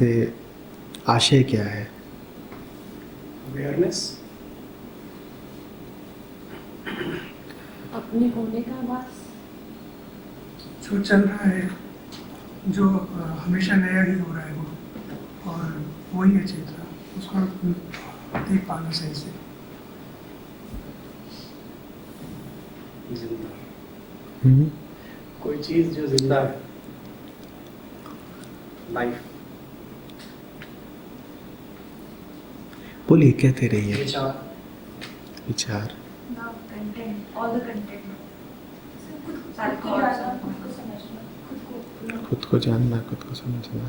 से आशय क्या है? अवेयरनेस, अपने होने का आभास। जो चल रहा है, जो हमेशा नया ही हो रहा है वो, और वही है चेतना, उसको देख पाना सही से। हम्म। कोई चीज जो जिंदा है, लाइफ, बोलिए, कहते रहिए। विचार, विचार, कंटेंट, ऑल द कंटेंट, खुद को जानना, खुद को समझना।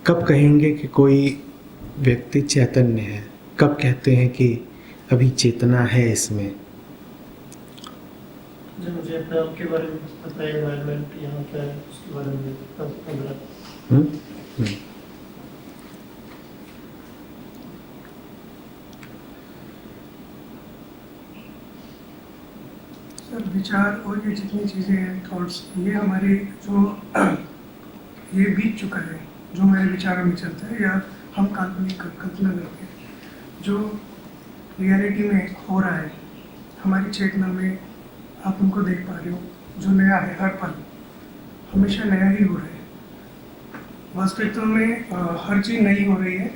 कब कहेंगे कि कोई व्यक्ति चैतन्य है? कब कहते हैं कि अभी चेतना है इसमें? जो मुझे अपने आप के बारे में पता है, एनवायरनमेंट यहाँ क्या है उसके बारे में पता। हम्म? हम्म। सर, विचार और ये जितनी चीज़ें हैं, थॉट्स, ये हमारे जो ये बीत चुका है, जो हमारे विचारों में चलता है, या हम काल्पनिक कल्पना करते हैं, जो रियलिटी में हो रहा है हमारी चेतना में, आप उनको देख पा रहे हो। जो नया है, हर पल हमेशा नया ही हो रहा है। वास्तविकता में हर चीज़ नई हो रही है,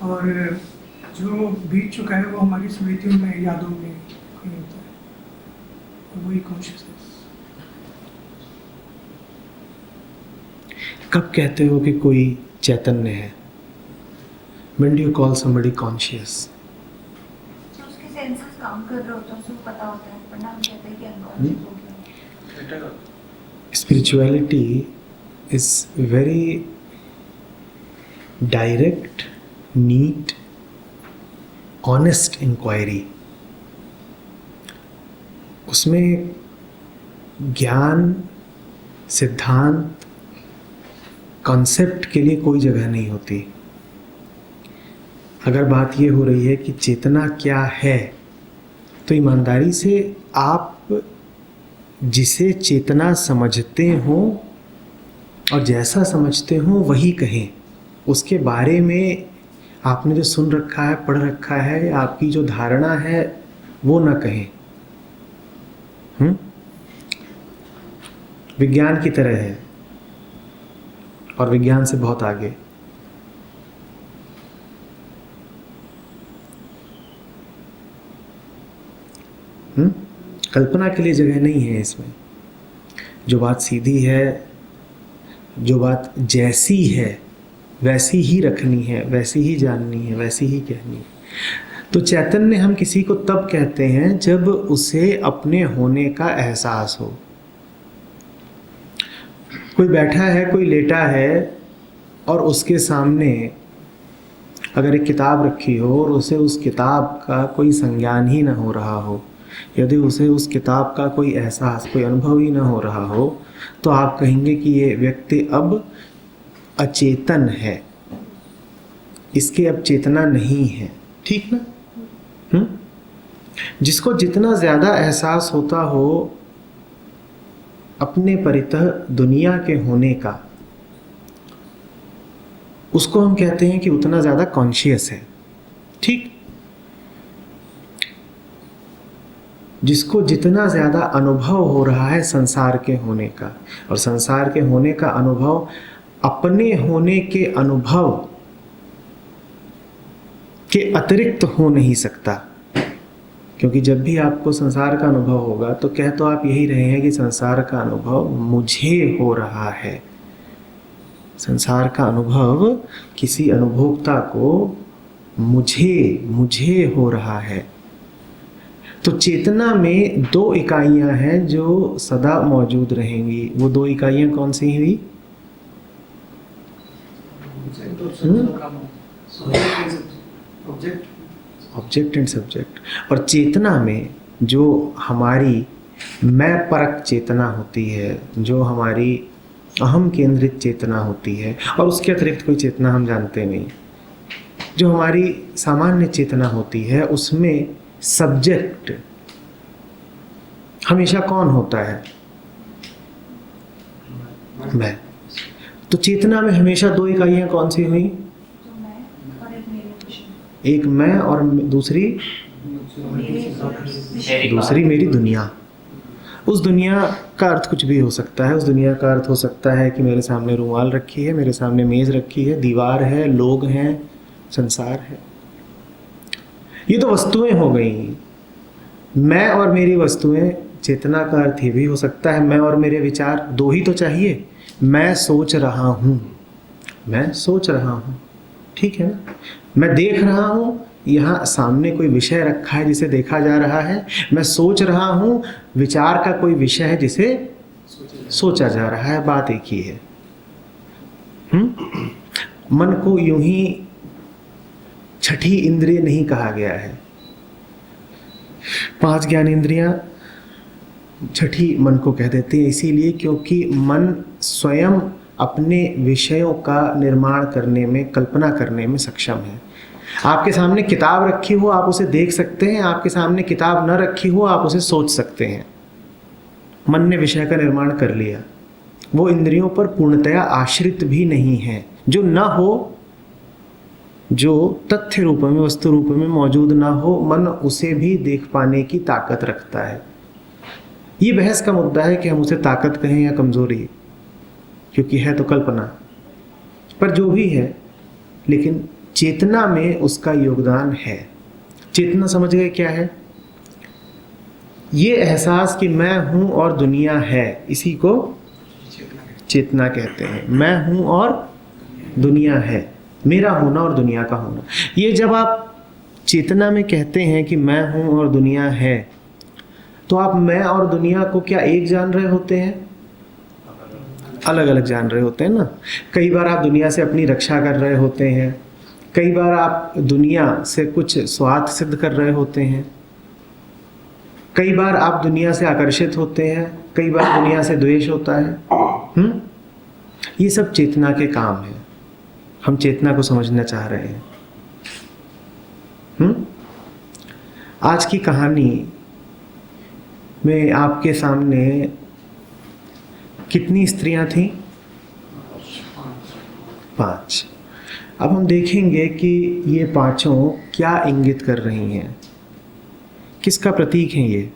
और जो बीत चुका है वो हमारी स्मृतियों में, यादों में ही होता है, और वही कॉन्शियसनेस। कब कहते हो कि कोई चैतन्य है? When do you call somebody conscious? जो उसके सेंसेस काम कर रहे होते हैं, उसको पता होता है, वरना हम कहते हैं कि अनकॉन्शियस हो गया। Spirituality is very direct, neat, honest inquiry. उसमें ज्ञान, सिद्धांत, कॉन्सेप्ट के लिए कोई जगह नहीं होती। अगर बात ये हो रही है कि चेतना क्या है, तो ईमानदारी से आप जिसे चेतना समझते हो और जैसा समझते हो वही कहें। उसके बारे में आपने जो सुन रखा है, पढ़ रखा है, या आपकी जो धारणा है वो ना कहें। विज्ञान की तरह है, और विज्ञान से बहुत आगे। कल्पना के लिए जगह नहीं है इसमें। जो बात सीधी है, जो बात जैसी है वैसी ही रखनी है, वैसी ही जाननी है, वैसी ही कहनी है। तो चैतन्य हम किसी को तब कहते हैं जब उसे अपने होने का एहसास हो। कोई बैठा है, कोई लेटा है, और उसके सामने अगर एक किताब रखी हो और उसे उस किताब का कोई संज्ञान ही ना हो रहा हो, यदि उसे उस किताब का कोई एहसास, कोई अनुभव ही ना हो रहा हो, तो आप कहेंगे कि ये व्यक्ति अब अचेतन है, इसके अब चेतना नहीं है। ठीक ना? जिसको जितना ज़्यादा एहसास होता हो अपने परितः दुनिया के होने का, उसको हम कहते हैं कि उतना ज़्यादा कॉन्शियस है। ठीक? जिसको जितना ज़्यादा अनुभव हो रहा है संसार के होने का, और संसार के होने का अनुभव अपने होने के अनुभव के अतिरिक्त हो नहीं सकता। क्योंकि जब भी आपको संसार का अनुभव होगा तो कह तो आप यही रहे हैं कि संसार का अनुभव मुझे हो रहा है। संसार का अनुभव किसी अनुभोक्ता को मुझे हो रहा है। तो चेतना में दो इकाइयां हैं जो सदा मौजूद रहेंगी। वो दो इकाइयां कौन सी हुई? Object and subject. और चेतना में जो हमारी मैं परक चेतना होती है, जो हमारी अहम केंद्रित चेतना होती है, और उसके अतिरिक्त कोई चेतना हम जानते नहीं, जो हमारी सामान्य चेतना होती है, उसमें सब्जेक्ट हमेशा कौन होता है? मैं। तो चेतना में हमेशा दो इकाइयां कौन सी हुई? तो मैं और एक मेरे विषय, एक मैं और दूसरी दूसरी मेरी दुनिया। उस दुनिया का अर्थ कुछ भी हो सकता है। उस दुनिया का अर्थ हो सकता है कि मेरे सामने रुमाल रखी है, मेरे सामने मेज़ रखी है, दीवार है, लोग हैं, संसार है। ये तो वस्तुएं हो गई। मैं और मेरी वस्तुएं, चेतना का अर्थ ये भी हो सकता है मैं और मेरे विचार। दो ही तो चाहिए। मैं सोच रहा हूँ, मैं सोच रहा हूँ, ठीक है ना। मैं देख रहा हूँ, यहाँ सामने कोई विषय रखा है जिसे देखा जा रहा है। मैं सोच रहा हूँ, विचार का कोई विषय है जिसे सोचा जा रहा है। बात एक ही है। मन को यूं ही छठी इंद्रिय नहीं कहा गया है। 5 ज्ञानेंद्रियां छठी मन को कह देते हैं, इसीलिए क्योंकि मन स्वयं अपने विषयों का निर्माण करने में, कल्पना करने में सक्षम है। आपके सामने किताब रखी हो, आप उसे देख सकते हैं। आपके सामने किताब न रखी हो, आप उसे सोच सकते हैं। मन ने विषय का निर्माण कर लिया। वो इंद्रियों पर पूर्णतया आश्रित भी नहीं है। जो न हो, जो तथ्य रूप में, वस्तु रूप में मौजूद ना हो, मन उसे भी देख पाने की ताकत रखता है। ये बहस का मुद्दा है कि हम उसे ताकत कहें या कमजोरी, क्योंकि है तो कल्पना। पर जो भी है, लेकिन चेतना में उसका योगदान है। चेतना समझ गए क्या है? ये एहसास कि मैं हूं और दुनिया है, इसी को चेतना कहते हैं। मैं हूं और दुनिया है, मेरा होना और दुनिया का होना। ये जब आप चेतना में कहते हैं कि मैं हूं और दुनिया है, तो आप मैं और दुनिया को क्या एक जान रहे होते हैं? अलग अलग जान रहे होते हैं ना। कई बार आप दुनिया से अपनी रक्षा कर रहे होते हैं, कई बार आप दुनिया से कुछ स्वार्थ सिद्ध कर रहे होते हैं, कई बार आप दुनिया से आकर्षित होते हैं, कई बार दुनिया से द्वेष होता है। ये सब चेतना के काम है। हम चेतना को समझना चाह रहे हैं। आज की कहानी में आपके सामने कितनी स्त्रियां थीं? 5। अब हम देखेंगे कि ये पांचों क्या इंगित कर रही हैं, किसका प्रतीक है ये।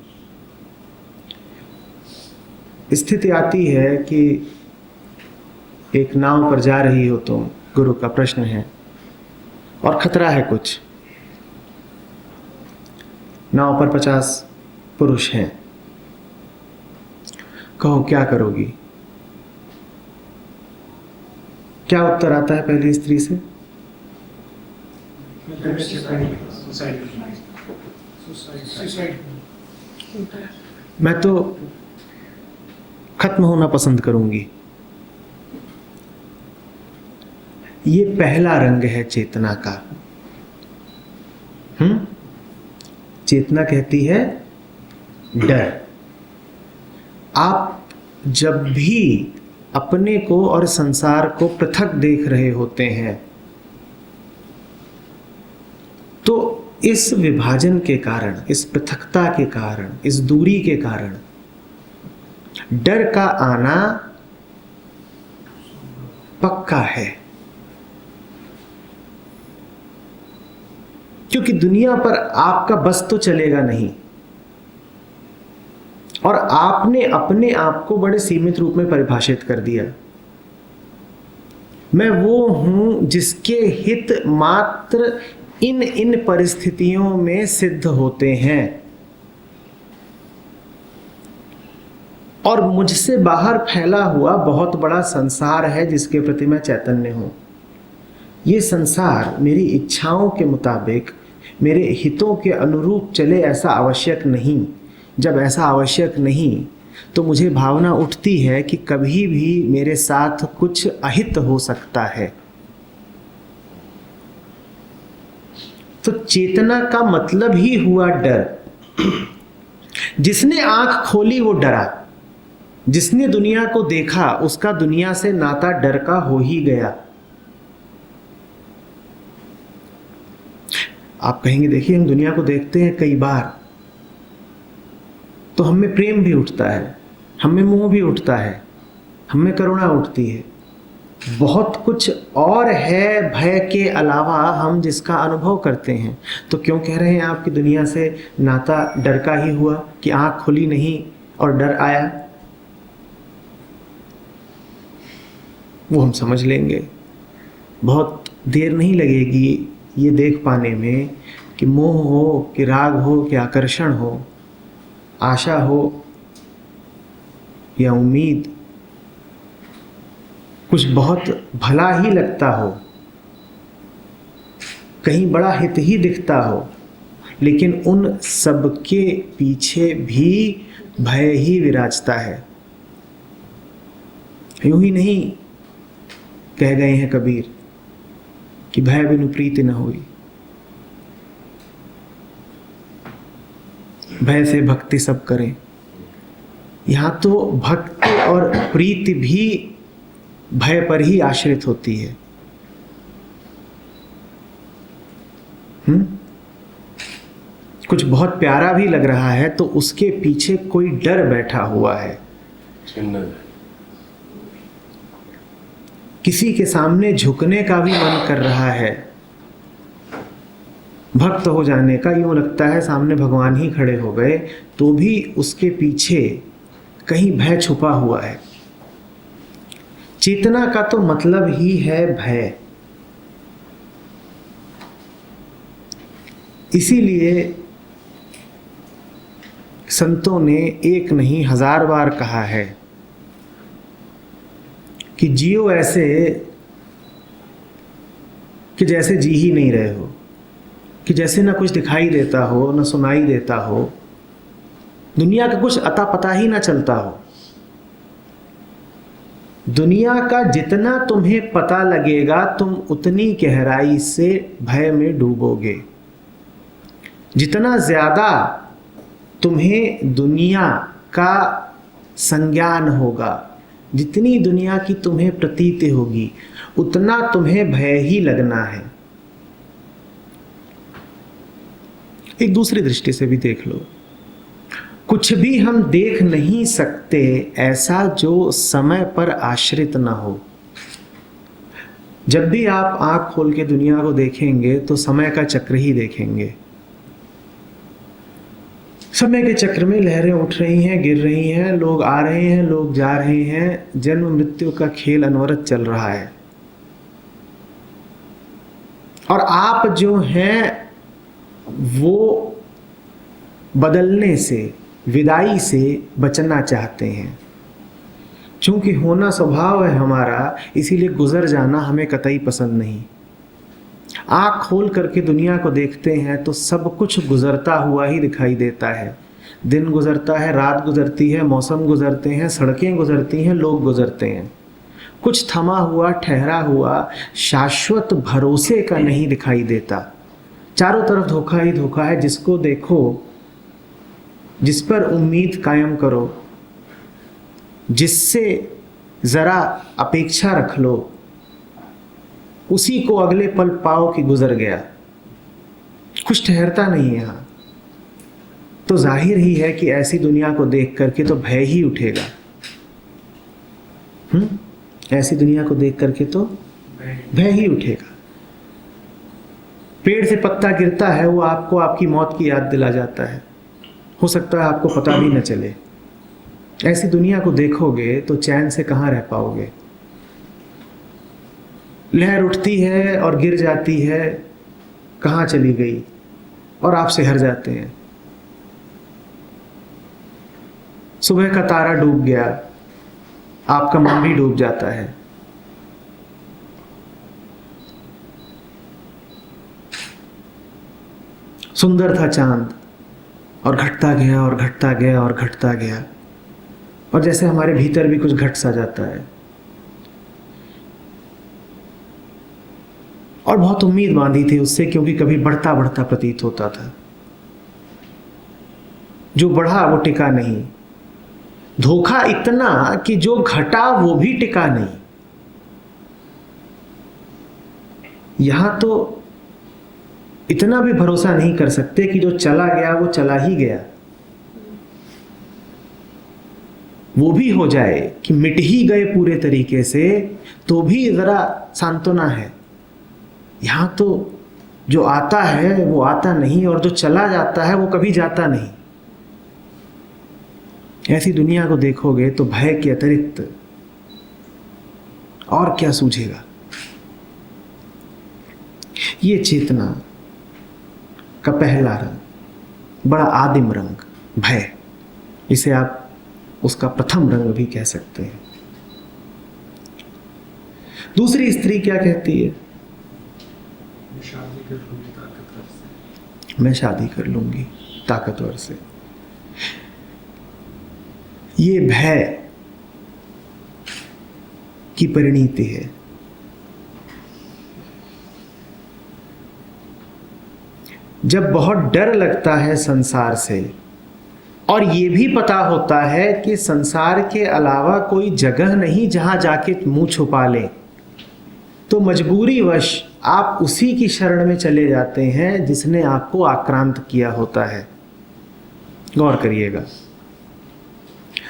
स्थिति आती है कि एक नाव पर जा रही हो तुम, गुरु का प्रश्न है, और खतरा है कुछ। नाव पर 50 पुरुष हैं, कहो क्या करोगी? क्या उत्तर आता है पहली स्त्री से? मैं तो खत्म होना पसंद करूंगी। ये पहला रंग है चेतना का। चेतना कहती है डर। आप जब भी अपने को और संसार को पृथक देख रहे होते हैं, तो इस विभाजन के कारण, इस पृथकता के कारण, इस दूरी के कारण डर का आना पक्का है। क्योंकि दुनिया पर आपका बस तो चलेगा नहीं, और आपने अपने आप को बड़े सीमित रूप में परिभाषित कर दिया। मैं वो हूं जिसके हित मात्र इन परिस्थितियों में सिद्ध होते हैं, और मुझसे बाहर फैला हुआ बहुत बड़ा संसार है जिसके प्रति मैं चैतन्य हूं। ये संसार मेरी इच्छाओं के मुताबिक, मेरे हितों के अनुरूप चले, ऐसा आवश्यक नहीं। जब ऐसा आवश्यक नहीं, तो मुझे भावना उठती है कि कभी भी मेरे साथ कुछ अहित हो सकता है। तो चेतना का मतलब ही हुआ डर। जिसने आंख खोली वो डरा, जिसने दुनिया को देखा उसका दुनिया से नाता डर का हो ही गया। आप कहेंगे देखिए हम दुनिया को देखते हैं कई बार, तो हम में प्रेम भी उठता है, हम में मोह भी उठता है, हम में करुणा उठती है। बहुत कुछ और है भय के अलावा हम जिसका अनुभव करते हैं। तो क्यों कह रहे हैं आपकी दुनिया से नाता डर का ही हुआ कि आंख खुली नहीं और डर आया? वो हम समझ लेंगे, बहुत देर नहीं लगेगी ये देख पाने में कि मोह हो कि राग हो कि आकर्षण हो, आशा हो या उम्मीद, कुछ बहुत भला ही लगता हो, कहीं बड़ा हित ही दिखता हो, लेकिन उन सब के पीछे भी भय ही विराजता है। यूं ही नहीं कह गए हैं कबीर कि भय बिनु प्रीति न हुई, भय से भक्ति सब करें। यहां तो भक्ति और प्रीति भी भय पर ही आश्रित होती है। कुछ बहुत प्यारा भी लग रहा है तो उसके पीछे कोई डर बैठा हुआ है। किसी के सामने झुकने का भी मन कर रहा है, भक्त हो जाने का, यूं लगता है सामने भगवान ही खड़े हो गए, तो भी उसके पीछे कहीं भय छुपा हुआ है। चेतना का तो मतलब ही है भय। इसीलिए संतों ने एक नहीं 1000 बार कहा है कि जियो ऐसे कि जैसे जी ही नहीं रहे हो, कि जैसे ना कुछ दिखाई देता हो ना सुनाई देता हो, दुनिया का कुछ अता पता ही ना चलता हो। दुनिया का जितना तुम्हें पता लगेगा तुम उतनी गहराई से भय में डूबोगे। जितना ज्यादा तुम्हें दुनिया का संज्ञान होगा, जितनी दुनिया की तुम्हें प्रतीति होगी, उतना तुम्हें भय ही लगना है। एक दूसरी दृष्टि से भी देख लो, कुछ भी हम देख नहीं सकते ऐसा जो समय पर आश्रित ना हो। जब भी आप आंख खोल के दुनिया को देखेंगे तो समय का चक्र ही देखेंगे। समय के चक्र में लहरें उठ रही हैं, गिर रही हैं, लोग आ रहे हैं, लोग जा रहे हैं, जन्म मृत्यु का खेल अनवरत चल रहा है। और आप जो हैं वो बदलने से, विदाई से बचना चाहते हैं। चूंकि होना स्वभाव है हमारा, इसीलिए गुजर जाना हमें कतई पसंद नहीं। आँख खोल करके दुनिया को देखते हैं तो सब कुछ गुजरता हुआ ही दिखाई देता है। दिन गुजरता है, रात गुजरती है, मौसम गुजरते हैं, सड़कें गुजरती हैं, लोग गुजरते हैं। कुछ थमा हुआ, ठहरा हुआ, शाश्वत भरोसे का नहीं दिखाई देता। चारों तरफ धोखा ही धोखा है। जिसको देखो, जिस पर उम्मीद कायम करो, जिससे जरा अपेक्षा रख लो, उसी को अगले पल पाओ कि गुजर गया। कुछ ठहरता नहीं है यहाँ। तो जाहिर ही है कि ऐसी दुनिया को देख करके तो भय ही उठेगा। ऐसी दुनिया को देख करके तो भय ही उठेगा। पेड़ से पत्ता गिरता है, वो आपको आपकी मौत की याद दिला जाता है। हो सकता है आपको पता भी न चले। ऐसी दुनिया को देखोगे तो चैन से कहाँ रह पाओगे। लहर उठती है और गिर जाती है, कहाँ चली गई, और आप सिहर जाते हैं। सुबह का तारा डूब गया, आपका मन भी डूब जाता है। सुंदर था चांद और घटता गया और घटता गया और घटता गया, और जैसे हमारे भीतर भी कुछ घट सा जाता है। और बहुत उम्मीद बांधी थी उससे, क्योंकि कभी बढ़ता बढ़ता प्रतीत होता था। जो बढ़ा वो टिका नहीं। धोखा इतना कि जो घटा वो भी टिका नहीं। यहां तो इतना भी भरोसा नहीं कर सकते कि जो चला गया वो चला ही गया। वो भी हो जाए कि मिट ही गए पूरे तरीके से, तो भी ज़रा सांत्वना है। यहाँ तो जो आता है वो आता नहीं, और जो चला जाता है वो कभी जाता नहीं। ऐसी दुनिया को देखोगे तो भय के अतिरिक्त और क्या सूझेगा। ये चेतना का पहला रंग, बड़ा आदिम रंग, भय। इसे आप उसका प्रथम रंग भी कह सकते हैं। दूसरी स्त्री क्या कहती है? शादी कर लूंगी ताकतवर से। मैं शादी कर लूंगी ताकतवर से। ये भय की परिणति है। जब बहुत डर लगता है संसार से, और ये भी पता होता है कि संसार के अलावा कोई जगह नहीं जहां जाके मुंह छुपा लें, तो मजबूरीवश आप उसी की शरण में चले जाते हैं जिसने आपको आक्रांत किया होता है। गौर करिएगा।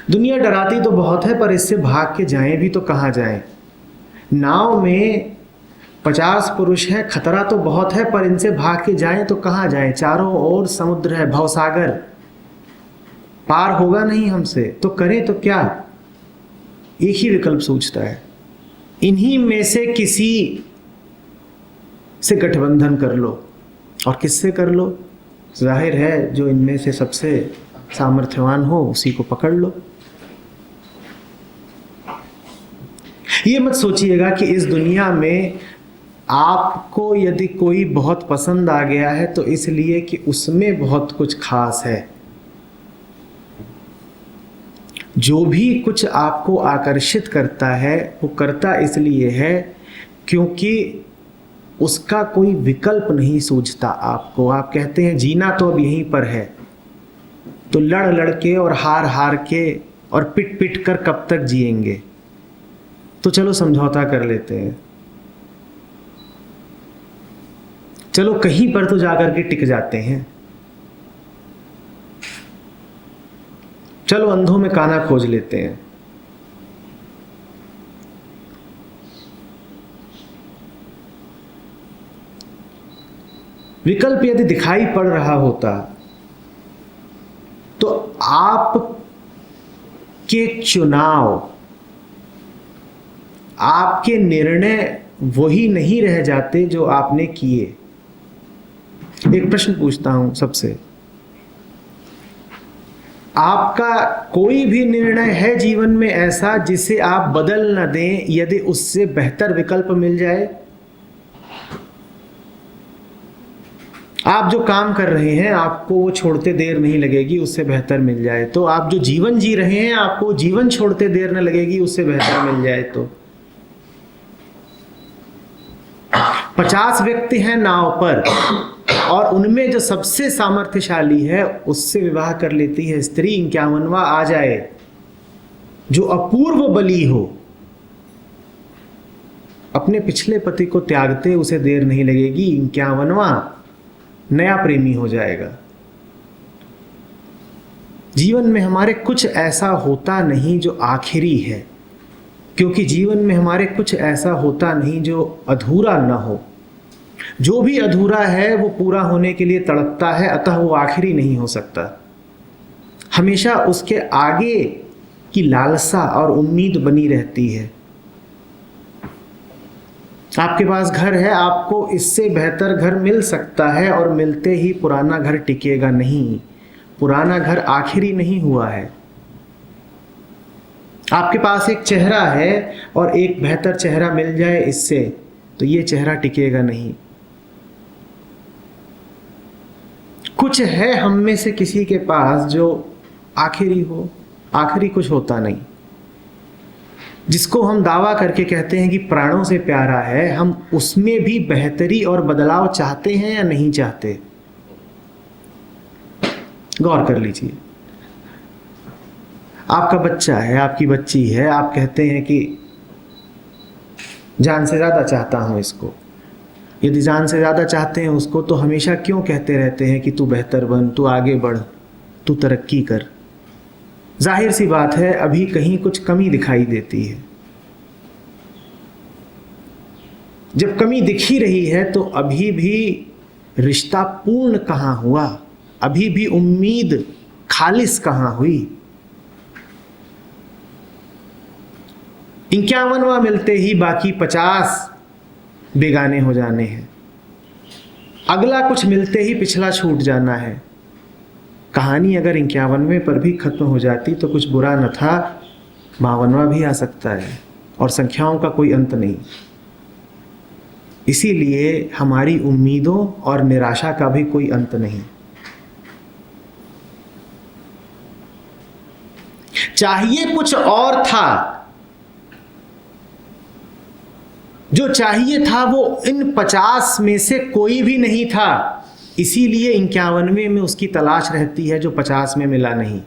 दुनिया डराती तो बहुत है, पर इससे भाग के जाएं भी तो कहाँ जाएं। नाव में 50 पुरुष हैं, खतरा तो बहुत है, पर इनसे भाग के जाएं तो कहाँ जाएं। चारों ओर समुद्र है, भवसागर, पार होगा नहीं हमसे, तो करें तो क्या। एक ही विकल्प सूझता है, इन्हीं में से किसी से गठबंधन कर लो। और किससे कर लो? जाहिर है जो इनमें से सबसे सामर्थ्यवान हो उसी को पकड़ लो। ये मत सोचिएगा कि इस दुनिया में आपको यदि कोई बहुत पसंद आ गया है तो इसलिए कि उसमें बहुत कुछ खास है। जो भी कुछ आपको आकर्षित करता है वो करता इसलिए है क्योंकि उसका कोई विकल्प नहीं सूझता आपको। आप कहते हैं जीना तो अब यहीं पर है, तो लड़ लड़ के और हार हार के और पिट पिट कर कब तक जिएंगे। तो चलो समझौता कर लेते हैं, चलो कहीं पर तो जाकर के टिक जाते हैं। चलो अंधों में काना खोज लेते हैं। विकल्प यदि दिखाई पड़ रहा होता तो आप के चुनाव, आपके निर्णय वही नहीं रह जाते जो आपने किए। एक प्रश्न पूछता हूं सबसे, आपका कोई भी निर्णय है जीवन में ऐसा जिसे आप बदल न दें यदि उससे बेहतर विकल्प मिल जाए? आप जो काम कर रहे हैं आपको वो छोड़ते देर नहीं लगेगी उससे बेहतर मिल जाए तो। आप जो जीवन जी रहे हैं आपको जीवन छोड़ते देर न लगेगी उससे बेहतर मिल जाए तो। 50 व्यक्ति हैं नाव पर और उनमें जो सबसे सामर्थ्यशाली है उससे विवाह कर लेती है स्त्री। 51वां आ जाए जो अपूर्व बली हो, अपने पिछले पति को त्यागते उसे देर नहीं लगेगी, 51वां नया प्रेमी हो जाएगा। जीवन में हमारे कुछ ऐसा होता नहीं जो आखिरी है, क्योंकि जीवन में हमारे कुछ ऐसा होता नहीं जो अधूरा न हो। जो भी अधूरा है वो पूरा होने के लिए तड़पता है, अतः वो आखिरी नहीं हो सकता। हमेशा उसके आगे की लालसा और उम्मीद बनी रहती है। आपके पास घर है, आपको इससे बेहतर घर मिल सकता है और मिलते ही पुराना घर टिकेगा नहीं। पुराना घर आखिरी नहीं हुआ है। आपके पास एक चेहरा है और एक बेहतर चेहरा मिल जाए इससे तो ये चेहरा टिकेगा नहीं। कुछ है हम में से किसी के पास जो आखिरी हो, आखिरी कुछ होता नहीं। जिसको हम दावा करके कहते हैं कि प्राणों से प्यारा है, हम उसमें भी बेहतरी और बदलाव चाहते हैं या नहीं चाहते? गौर कर लीजिए। आपका बच्चा है, आपकी बच्ची है, आप कहते हैं कि जान से ज़्यादा चाहता हूं इसको। यदि जान से ज़्यादा चाहते हैं उसको तो हमेशा क्यों कहते रहते हैं कि तू बेहतर बन, तू आगे बढ़, तू तरक्की कर? जाहिर सी बात है अभी कहीं कुछ कमी दिखाई देती है। जब कमी दिख ही रही है तो अभी भी रिश्ता पूर्ण कहाँ हुआ, अभी भी उम्मीद खालिस कहाँ हुई। 51वां मिलते ही बाकी 50 बेगाने हो जाने हैं, अगला कुछ मिलते ही पिछला छूट जाना है। कहानी अगर 51वें पर भी खत्म हो जाती तो कुछ बुरा न था, 52वां भी आ सकता है और संख्याओं का कोई अंत नहीं। इसीलिए हमारी उम्मीदों और निराशा का भी कोई अंत नहीं। चाहिए कुछ और था, जो चाहिए था वो इन 50 में से कोई भी नहीं था, इसीलिए 51वें में उसकी तलाश रहती है जो 50 में मिला नहीं।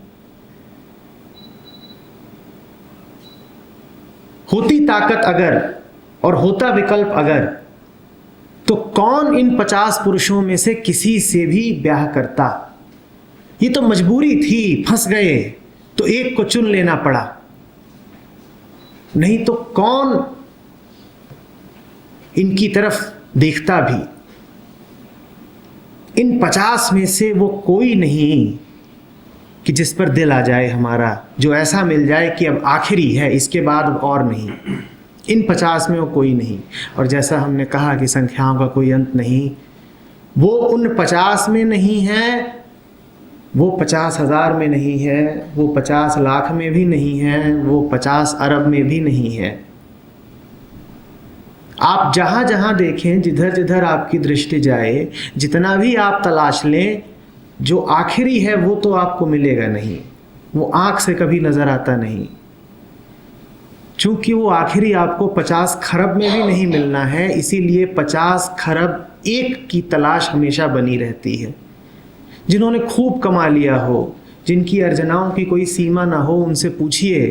होती ताकत अगर और होता विकल्प अगर, तो कौन इन 50 पुरुषों में से किसी से भी ब्याह करता। ये तो मजबूरी थी, फंस गए तो एक को चुन लेना पड़ा, नहीं तो कौन इनकी तरफ देखता भी। इन 50 में से वो कोई नहीं कि जिस पर दिल आ जाए हमारा, जो ऐसा मिल जाए कि अब आखिरी है, इसके बाद और नहीं। इन 50 में वो कोई नहीं। और जैसा हमने कहा कि संख्याओं का कोई अंत नहीं, वो उन 50 में नहीं है, वो 50,000 में नहीं है, वो 50 लाख में भी नहीं है, वो 50 अरब में भी नहीं है। आप जहाँ जहाँ देखें, जिधर जिधर आपकी दृष्टि जाए, जितना भी आप तलाश लें, जो आखिरी है वो तो आपको मिलेगा नहीं, वो आँख से कभी नज़र आता नहीं। चूँकि वो आखिरी आपको 50 खरब में भी नहीं मिलना है, इसीलिए 50 खरब एक की तलाश हमेशा बनी रहती है। जिन्होंने खूब कमा लिया हो, जिनकी अर्जनाओं की कोई सीमा ना हो, उनसे पूछिए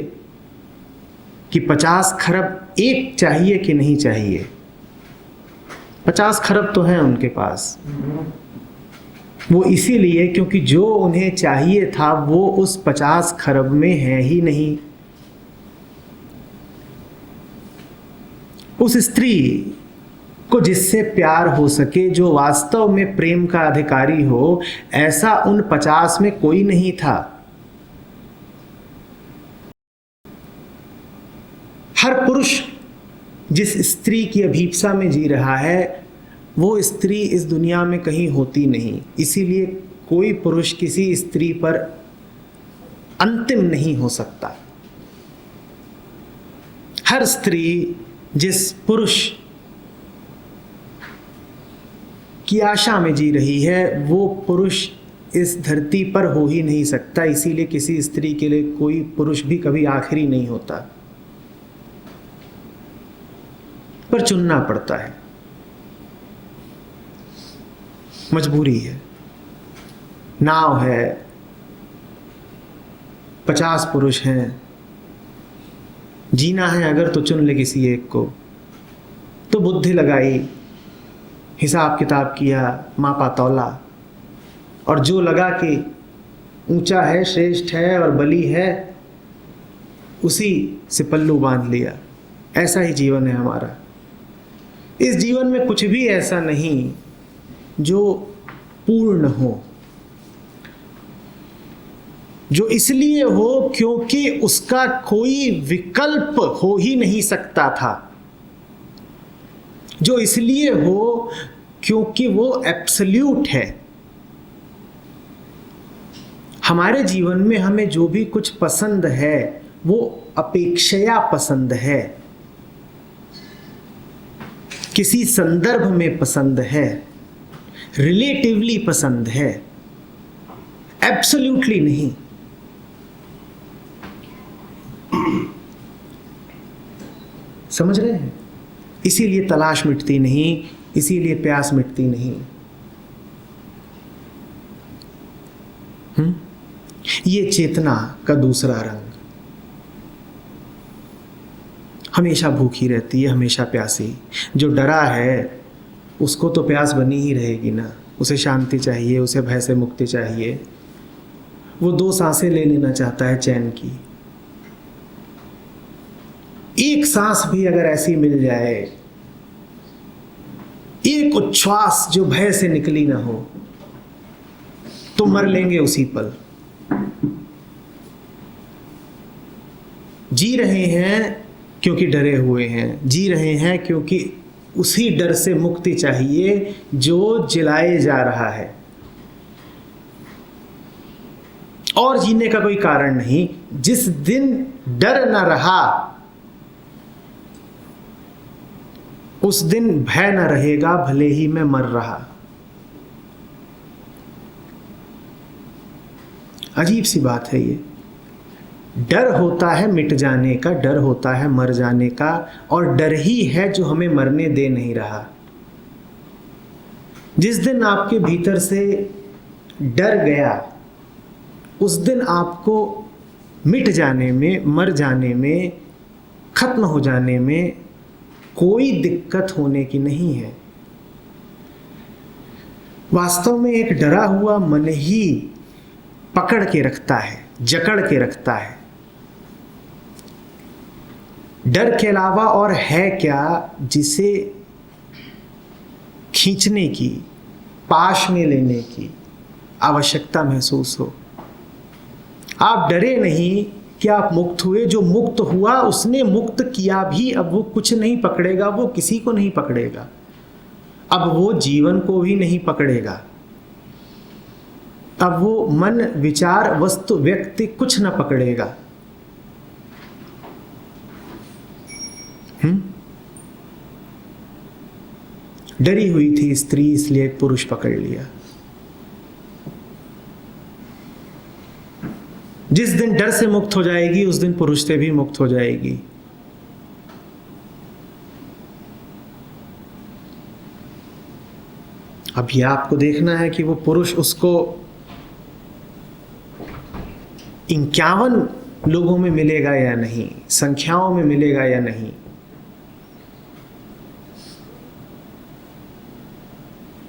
कि 50 खरब एक चाहिए कि नहीं चाहिए। 50 खरब तो हैं उनके पास, वो इसीलिए क्योंकि जो उन्हें चाहिए था वो उस 50 खरब में है ही नहीं। उस स्त्री को जिससे प्यार हो सके, जो वास्तव में प्रेम का अधिकारी हो, ऐसा उन 50 में कोई नहीं था। हर पुरुष जिस स्त्री की अभीप्सा में जी रहा है, वो स्त्री इस दुनिया में कहीं होती नहीं। इसीलिए कोई पुरुष किसी स्त्री पर अंतिम नहीं हो सकता। हर स्त्री जिस पुरुष की आशा में जी रही है, वो पुरुष इस धरती पर हो ही नहीं सकता। इसीलिए किसी स्त्री के लिए कोई पुरुष भी कभी आखिरी नहीं होता, पर चुनना पड़ता है, मजबूरी है। नाव है, 50 पुरुष हैं, जीना है अगर तो चुन ले किसी एक को। तो बुद्धि लगाई, हिसाब किताब किया, मापा तौला, और जो लगा कि ऊंचा है, श्रेष्ठ है और बली है, उसी से पल्लू बांध लिया। ऐसा ही जीवन है हमारा। इस जीवन में कुछ भी ऐसा नहीं जो पूर्ण हो, जो इसलिए हो क्योंकि उसका कोई विकल्प हो ही नहीं सकता था, जो इसलिए हो क्योंकि वो एब्सोल्यूट है। हमारे जीवन में हमें जो भी कुछ पसंद है वो अपेक्षया पसंद है, किसी संदर्भ में पसंद है, रिलेटिवली पसंद है, एब्सोल्यूटली नहीं। समझ रहे हैं? इसीलिए तलाश मिटती नहीं, इसीलिए प्यास मिटती नहीं। ये चेतना का दूसरा रंग, हमेशा भूखी रहती है, हमेशा प्यासी। जो डरा है उसको तो प्यास बनी ही रहेगी ना, उसे शांति चाहिए, उसे भय से मुक्ति चाहिए। वो 2 सांसें ले लेना चाहता है चैन की। एक सांस भी अगर ऐसी मिल जाए, एक उच्छ्वास जो भय से निकली ना हो, तो मर लेंगे उसी पल। जी रहे हैं क्योंकि डरे हुए हैं, जी रहे हैं क्योंकि उसी डर से मुक्ति चाहिए जो जिलाए जा रहा है, और जीने का कोई कारण नहीं। जिस दिन डर न रहा उस दिन भय न रहेगा, भले ही मैं मर रहा। अजीब सी बात है ये। डर होता है मिट जाने का, डर होता है मर जाने का, और डर ही है जो हमें मरने दे नहीं रहा। जिस दिन आपके भीतर से डर गया, उस दिन आपको मिट जाने में, मर जाने में, खत्म हो जाने में कोई दिक्कत होने की नहीं है। वास्तव में एक डरा हुआ मन ही पकड़ के रखता है, जकड़ के रखता है। डर के अलावा और है क्या जिसे खींचने की, पाश में लेने की आवश्यकता महसूस हो। आप डरे नहीं कि आप मुक्त हुए। जो मुक्त हुआ उसने मुक्त किया भी। अब वो कुछ नहीं पकड़ेगा, वो किसी को नहीं पकड़ेगा। अब वो जीवन को भी नहीं पकड़ेगा। अब वो मन, विचार, वस्तु, व्यक्ति कुछ न पकड़ेगा। डरी हुई थी स्त्री, इसलिए एक पुरुष पकड़ लिया। जिस दिन डर से मुक्त हो जाएगी उस दिन पुरुष से भी मुक्त हो जाएगी। अब यह आपको देखना है कि वो पुरुष उसको 51 लोगों में मिलेगा या नहीं, संख्याओं में मिलेगा या नहीं।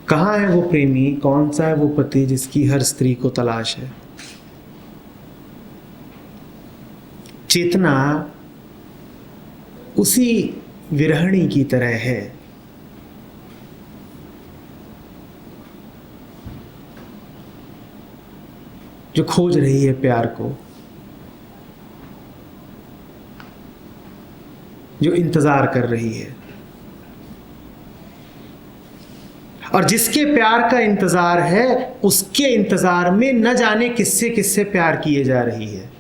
कहाँ है वो प्रेमी, कौन सा है वो पति जिसकी हर स्त्री को तलाश है। चेतना उसी विरहणी की तरह है। जो खोज रही है प्यार को, जो इंतजार कर रही है, और जिसके प्यार का इंतजार है उसके इंतजार में न जाने किससे किससे प्यार किए जा रही है।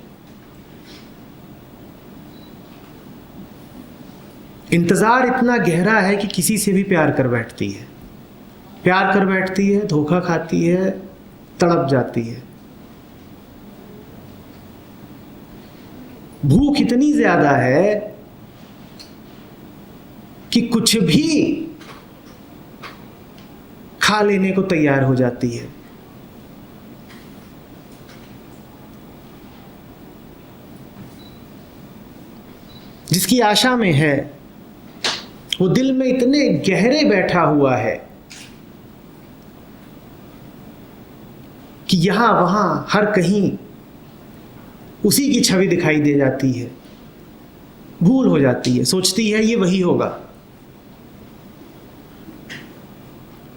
इंतजार इतना गहरा है कि किसी से भी प्यार कर बैठती है, प्यार कर बैठती है, धोखा खाती है, तड़प जाती है। भूख इतनी ज्यादा है कि कुछ भी खा लेने को तैयार हो जाती है। जिसकी आशा में है वो दिल में इतने गहरे बैठा हुआ है कि यहां वहां हर कहीं उसी की छवि दिखाई दे जाती है। भूल हो जाती है, सोचती है ये वही होगा।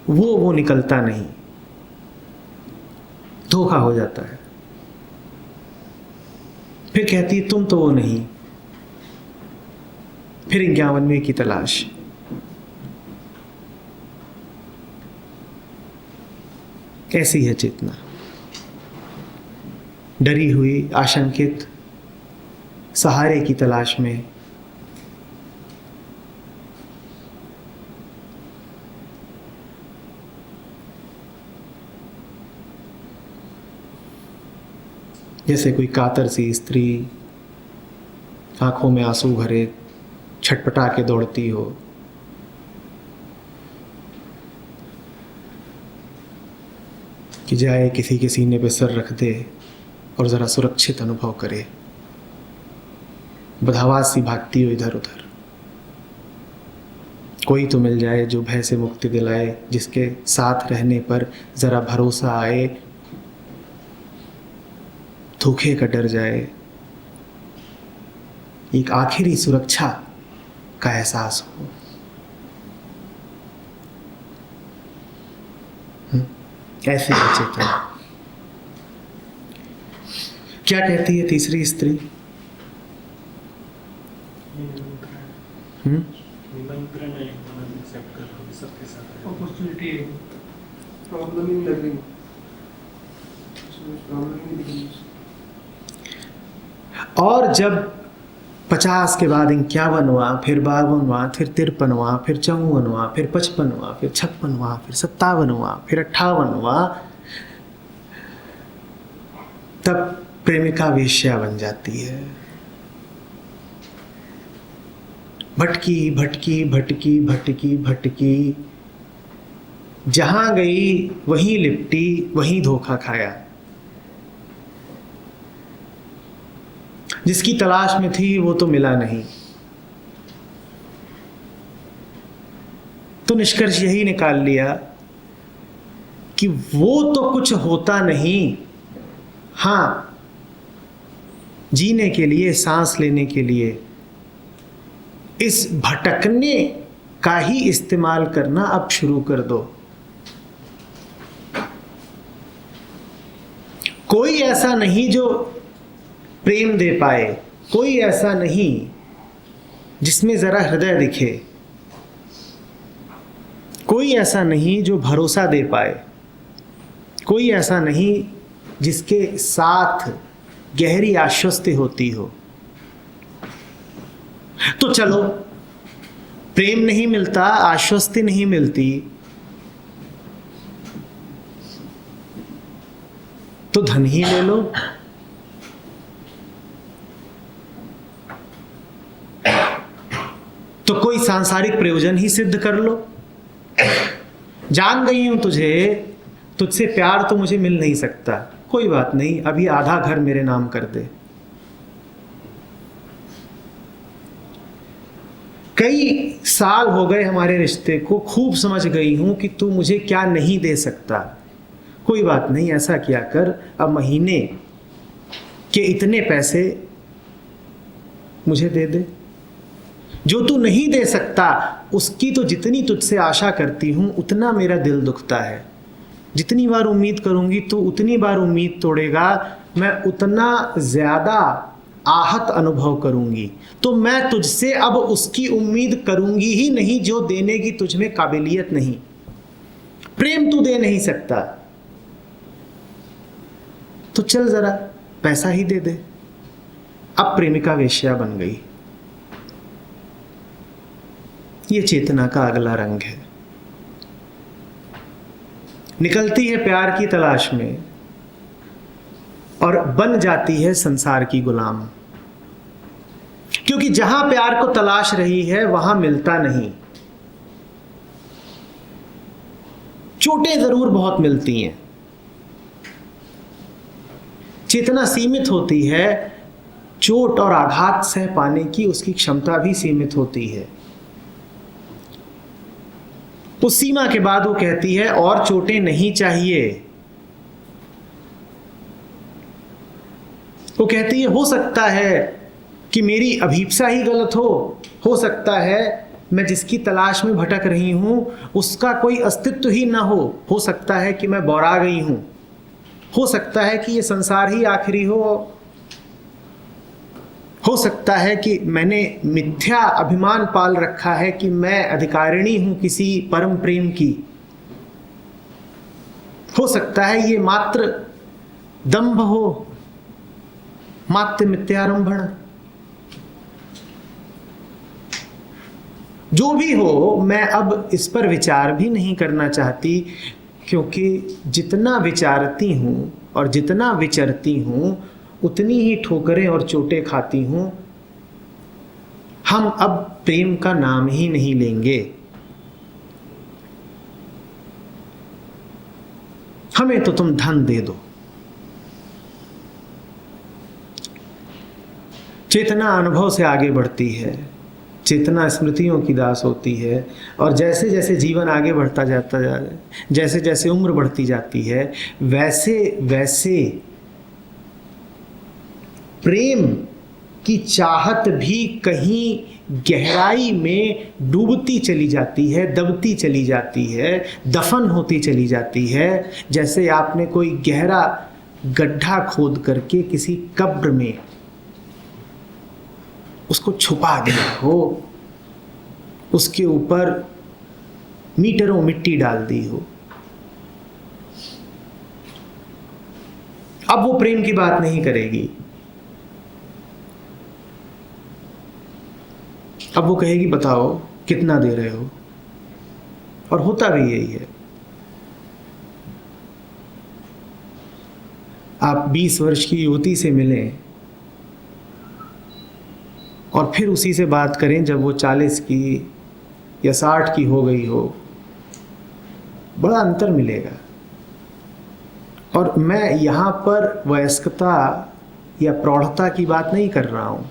वो निकलता नहीं, धोखा हो जाता है। फिर कहती है तुम तो वो नहीं। फिर 51वें की तलाश। ऐसी है चेतना, डरी हुई, आशंकित, सहारे की तलाश में। जैसे कोई कातर सी स्त्री आंखों में आंसू भरे छटपटा के दौड़ती हो, कि जाए किसी के सीने पे सर रख दे और ज़रा सुरक्षित अनुभव करे। बदहवास सी भागती हो इधर उधर। कोई तो मिल जाए जो भय से मुक्ति दिलाए, जिसके साथ रहने पर ज़रा भरोसा आए धोखे का डर जाए, एक आखिरी सुरक्षा का एहसास हो। ऐसी है चेतना। क्या कहती है तीसरी स्त्री? निमंत्रण है, एक्सेप्ट कर लो, सबके साथ है। अपॉर्चुनिटी है, प्रॉब्लम ही नहीं लग रही, प्रॉब्लम ही नहीं दिख रही। और जब 50 के बाद 51वां, फिर 52वां, फिर 53वां, फिर 54वां, फिर 55वां, फिर 56वां, फिर 57वां, फिर 58वां, तब प्रेमिका वेश्या बन जाती है। भटकी भटकी भटकी भटकी भटकी, जहां गई वहीं लिपटी, वहीं धोखा खाया। जिसकी तलाश में थी वो तो मिला नहीं। तो निष्कर्ष यही निकाल लिया कि वो तो कुछ होता नहीं, हां जीने के लिए, सांस लेने के लिए इस भटकने का ही इस्तेमाल करना अब शुरू कर दो। कोई ऐसा नहीं जो प्रेम दे पाए, कोई ऐसा नहीं जिसमें जरा हृदय दिखे, कोई ऐसा नहीं जो भरोसा दे पाए, कोई ऐसा नहीं जिसके साथ गहरी आश्वस्ति होती हो। तो चलो, प्रेम नहीं मिलता, आश्वस्ति नहीं मिलती, तो धन ही ले लो। तो कोई सांसारिक प्रयोजन ही सिद्ध कर लो। जान गई हूं तुझे, तुझसे प्यार तो मुझे मिल नहीं सकता, कोई बात नहीं, अभी आधा घर मेरे नाम कर दे। कई साल हो गए हमारे रिश्ते को, खूब समझ गई हूं कि तू मुझे क्या नहीं दे सकता, कोई बात नहीं, ऐसा किया कर, अब महीने के इतने पैसे मुझे दे दे। जो तू नहीं दे सकता उसकी तो जितनी तुझसे आशा करती हूं उतना मेरा दिल दुखता है। जितनी बार उम्मीद करूंगी तो उतनी बार उम्मीद तोड़ेगा, मैं उतना ज्यादा आहत अनुभव करूंगी। तो मैं तुझसे अब उसकी उम्मीद करूंगी ही नहीं जो देने की तुझ में काबिलियत नहीं। प्रेम तू दे नहीं सकता, तो चल जरा पैसा ही दे दे। अब प्रेमिका वेश्या बन गई। ये चेतना का अगला रंग है। निकलती है प्यार की तलाश में और बन जाती है संसार की गुलाम। क्योंकि जहां प्यार को तलाश रही है वहां मिलता नहीं। चोटें जरूर बहुत मिलती हैं। चेतना सीमित होती है, चोट और आघात सह पाने की उसकी क्षमता भी सीमित होती है। उस सीमा के बाद वो कहती है और चोटें नहीं चाहिए। वो कहती है हो सकता है कि मेरी अभीप्सा ही गलत हो सकता है मैं जिसकी तलाश में भटक रही हूं उसका कोई अस्तित्व ही ना हो सकता है कि मैं बौरा गई हूं, हो सकता है कि ये संसार ही आखिरी हो सकता है कि मैंने मिथ्या अभिमान पाल रखा है कि मैं अधिकारिणी हूं किसी परम प्रेम की, हो सकता है ये मात्र दंभ हो, मात्र मिथ्यारंभण। जो भी हो, मैं अब इस पर विचार भी नहीं करना चाहती, क्योंकि जितना विचारती हूं और जितना विचरती हूं उतनी ही ठोकरें और चोटें खाती हूं। हम अब प्रेम का नाम ही नहीं लेंगे। हमें तो तुम धन दे दो। चेतना अनुभव से आगे बढ़ती है, चेतना स्मृतियों की दास होती है, और जैसे जैसे जीवन आगे बढ़ता जाता है, जैसे जैसे उम्र बढ़ती जाती है, वैसे वैसे प्रेम की चाहत भी कहीं गहराई में डूबती चली जाती है, दबती चली जाती है, दफन होती चली जाती है। जैसे आपने कोई गहरा गड्ढा खोद करके किसी कब्र में उसको छुपा दिया हो, उसके ऊपर मीटरों मिट्टी डाल दी हो। अब वो प्रेम की बात नहीं करेगी, अब वो कहेगी बताओ कितना दे रहे हो। और होता भी यही है। आप 20 वर्ष की युवती से मिलें और फिर उसी से बात करें जब वो 40 की या 60 की हो गई हो, बड़ा अंतर मिलेगा। और मैं यहाँ पर वयस्कता या प्रौढ़ता की बात नहीं कर रहा हूँ,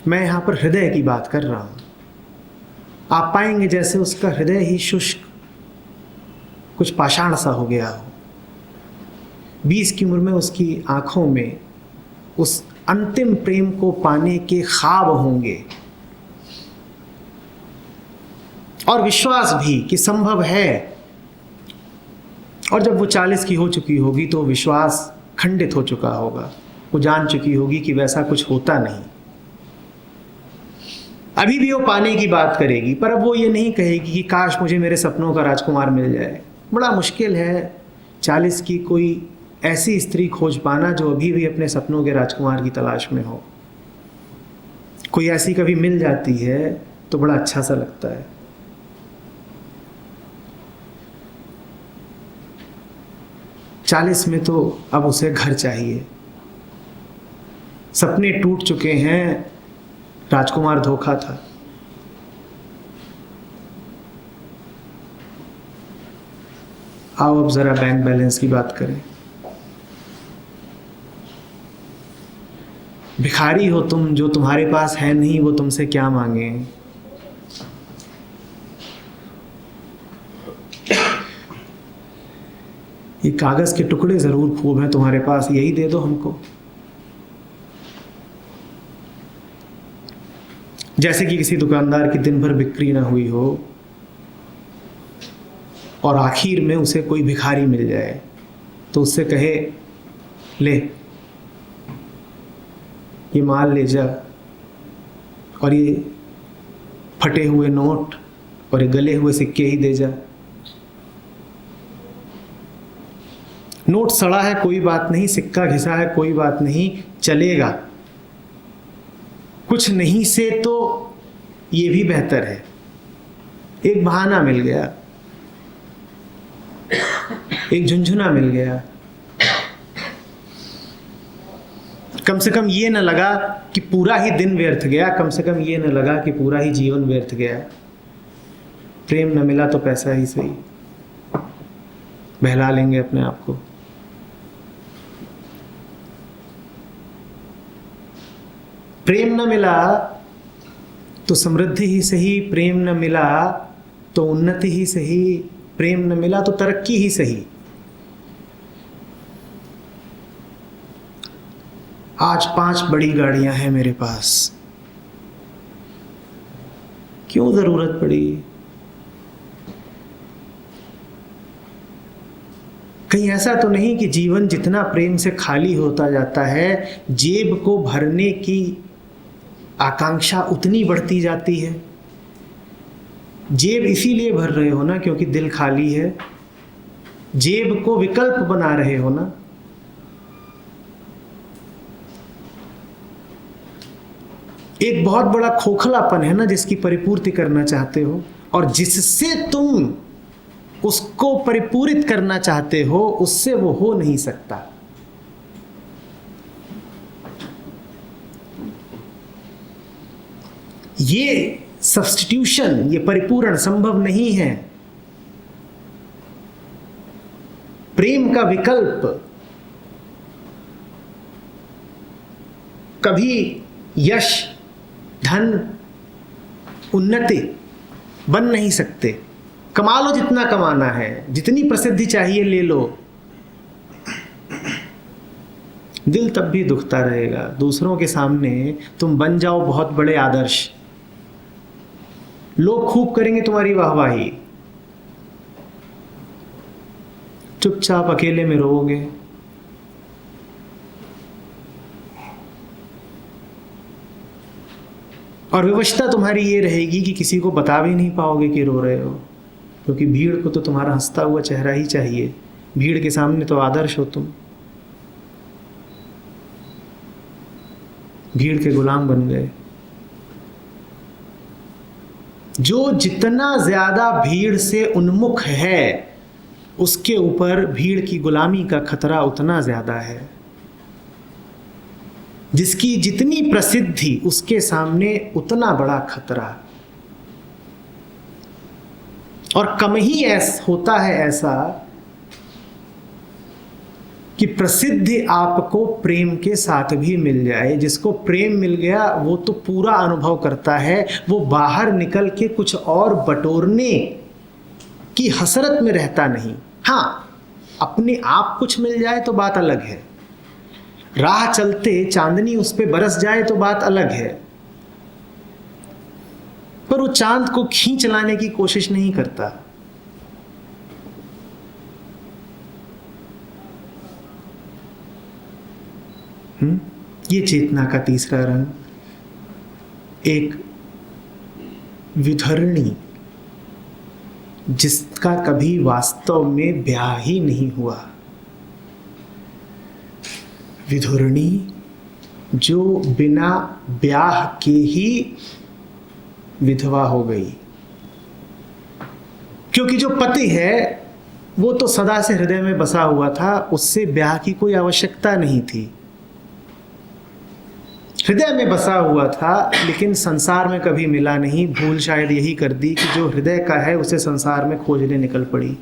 मैं यहाँ पर हृदय की बात कर रहा हूँ। आप पाएंगे जैसे उसका हृदय ही शुष्क, कुछ पाषाण सा हो गया हो। 20 की उम्र में उसकी आंखों में उस अंतिम प्रेम को पाने के ख्वाब होंगे और विश्वास भी कि संभव है। और जब वो 40 की हो चुकी होगी तो विश्वास खंडित हो चुका होगा, वो जान चुकी होगी कि वैसा कुछ होता नहीं। अभी भी वो पाने की बात करेगी, पर अब वो ये नहीं कहेगी कि काश मुझे मेरे सपनों का राजकुमार मिल जाए। बड़ा मुश्किल है 40 की कोई ऐसी स्त्री खोज पाना जो अभी भी अपने सपनों के राजकुमार की तलाश में हो। कोई ऐसी कभी मिल जाती है तो बड़ा अच्छा सा लगता है। चालीस में तो अब उसे घर चाहिए, सपने टूट चुके हैं, राजकुमार धोखा था। आओ अब जरा बैंक बैलेंस की बात करें। भिखारी हो तुम, जो तुम्हारे पास है नहीं वो तुमसे क्या मांगे। ये कागज के टुकड़े जरूर खूब हैं तुम्हारे पास, यही दे दो हमको। जैसे कि किसी दुकानदार की दिन भर बिक्री ना हुई हो और आखिर में उसे कोई भिखारी मिल जाए तो उससे कहे ले ये माल ले जा, और ये फटे हुए नोट और ये गले हुए सिक्के ही दे जा। नोट सड़ा है कोई बात नहीं, सिक्का घिसा है कोई बात नहीं, चलेगा। कुछ नहीं से तो ये भी बेहतर है। एक बहाना मिल गया, एक झुंझुना मिल गया। कम से कम ये न लगा कि पूरा ही दिन व्यर्थ गया, कम से कम ये न लगा कि पूरा ही जीवन व्यर्थ गया। प्रेम न मिला तो पैसा ही सही, बहला लेंगे अपने आप को। प्रेम न मिला तो समृद्धि ही सही, प्रेम न मिला तो उन्नति ही सही, प्रेम न मिला तो तरक्की ही सही। आज 5 बड़ी गाड़ियां हैं मेरे पास, क्यों जरूरत पड़ी? कहीं ऐसा तो नहीं कि जीवन जितना प्रेम से खाली होता जाता है, जेब को भरने की आकांक्षा उतनी बढ़ती जाती है। जेब इसीलिए भर रहे हो ना क्योंकि दिल खाली है, जेब को विकल्प बना रहे हो ना। एक बहुत बड़ा खोखलापन है ना जिसकी परिपूर्ति करना चाहते हो, और जिससे तुम उसको परिपूरित करना चाहते हो उससे वो हो नहीं सकता। ये सब्स्टिट्यूशन, ये परिपूरण संभव नहीं है। प्रेम का विकल्प कभी यश, धन, उन्नति बन नहीं सकते। कमा लो जितना कमाना है, जितनी प्रसिद्धि चाहिए ले लो, दिल तब भी दुखता रहेगा। दूसरों के सामने तुम बन जाओ बहुत बड़े आदर्श, लोग खूब करेंगे तुम्हारी वाहवाही, चुपचाप अकेले में रोओगे। और व्यवस्था तुम्हारी ये रहेगी कि किसी को बता भी नहीं पाओगे कि रो रहे हो, क्योंकि भीड़ को तो तुम्हारा हंसता हुआ चेहरा ही चाहिए। भीड़ के सामने तो आदर्श हो तुम, भीड़ के गुलाम बन गए। जो जितना ज्यादा भीड़ से उन्मुख है उसके ऊपर भीड़ की गुलामी का खतरा उतना ज्यादा है। जिसकी जितनी प्रसिद्धि उसके सामने उतना बड़ा खतरा। और कम ही होता है ऐसा कि प्रसिद्धि आपको प्रेम के साथ भी मिल जाए। जिसको प्रेम मिल गया वो तो पूरा अनुभव करता है, वो बाहर निकल के कुछ और बटोरने की हसरत में रहता नहीं। हाँ, अपने आप कुछ मिल जाए तो बात अलग है, राह चलते चांदनी उस पे बरस जाए तो बात अलग है, पर वो चांद को खींच लाने की कोशिश नहीं करता। ये चेतना का तीसरा रंग, एक विधरणी जिसका कभी वास्तव में ब्याह ही नहीं हुआ। विधुरणी जो बिना ब्याह के ही विधवा हो गई, क्योंकि जो पति है वो तो सदा से हृदय में बसा हुआ था, उससे ब्याह की कोई आवश्यकता नहीं थी। हृदय में बसा हुआ था लेकिन संसार में कभी मिला नहीं। भूल शायद यही कर दी कि जो हृदय का है उसे संसार में खोजने निकल पड़ी।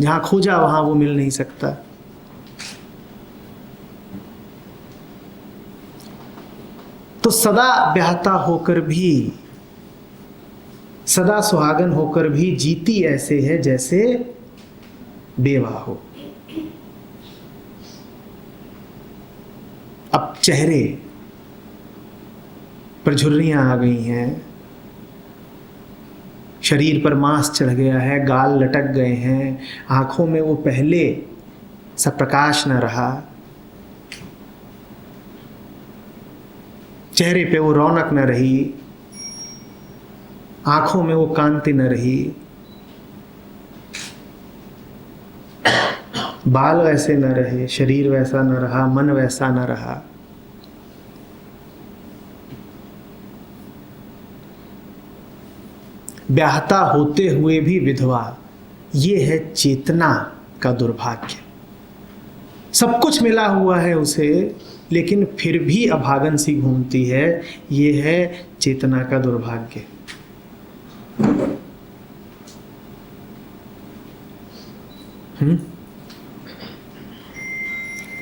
जहां खोजा वहां वो मिल नहीं सकता। तो सदा ब्याहता होकर भी, सदा सुहागन होकर भी जीती ऐसे है जैसे बेवा हो। अब चेहरे पर झुर्रियां आ गई हैं, शरीर पर मांस चढ़ गया है, गाल लटक गए हैं, आंखों में वो पहले सा प्रकाश न रहा, चेहरे पे वो रौनक न रही, आंखों में वो कांति न रही, बाल वैसे न रहे, शरीर वैसा न रहा, मन वैसा न रहा। ब्याहता होते हुए भी विधवा, ये है चेतना का दुर्भाग्य। सब कुछ मिला हुआ है उसे लेकिन फिर भी अभागन सी घूमती है, ये है चेतना का दुर्भाग्य।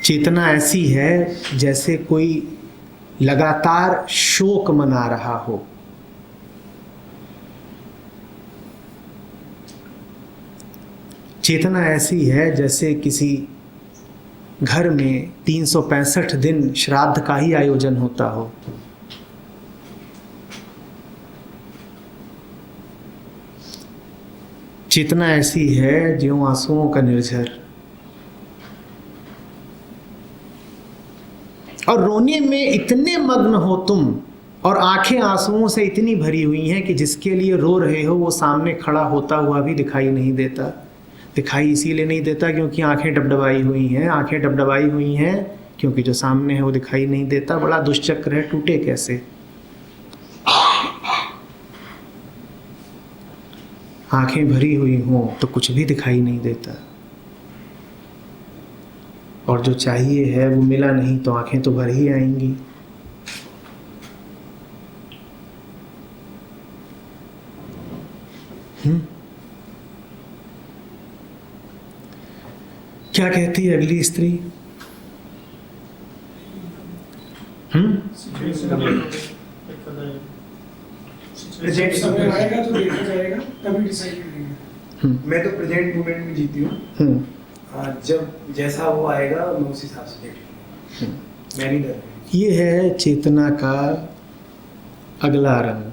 चेतना ऐसी है जैसे कोई लगातार शोक मना रहा हो। चेतना ऐसी है जैसे किसी घर में 365 दिन श्राद्ध का ही आयोजन होता हो। चेतना ऐसी है ज्यों आंसुओं का निर्झर। और रोने में इतने मग्न हो तुम और आंखें आंसुओं से इतनी भरी हुई हैं कि जिसके लिए रो रहे हो वो सामने खड़ा होता हुआ भी दिखाई नहीं देता। दिखाई इसीलिए नहीं देता क्योंकि आंखें डबडबाई हुई हैं। आंखें डबडबाई हुई हैं क्योंकि जो सामने है वो दिखाई नहीं देता। बड़ा दुष्चक्र है, टूटे कैसे। आंखें भरी हुई हों तो कुछ भी दिखाई नहीं देता, और जो चाहिए है वो मिला नहीं तो आंखें तो भर ही आएंगी। क्या कहती है अगली स्त्री? जब समय आएगा तो देखा जाएगा, तभी डिसाइड करेंगे। मैं तो प्रेजेंट मोमेंट में जीती हूँ। जब जैसा वो आएगा मैं उस हिसाब से देख लूँगा। ये है चेतना का अगला रंग।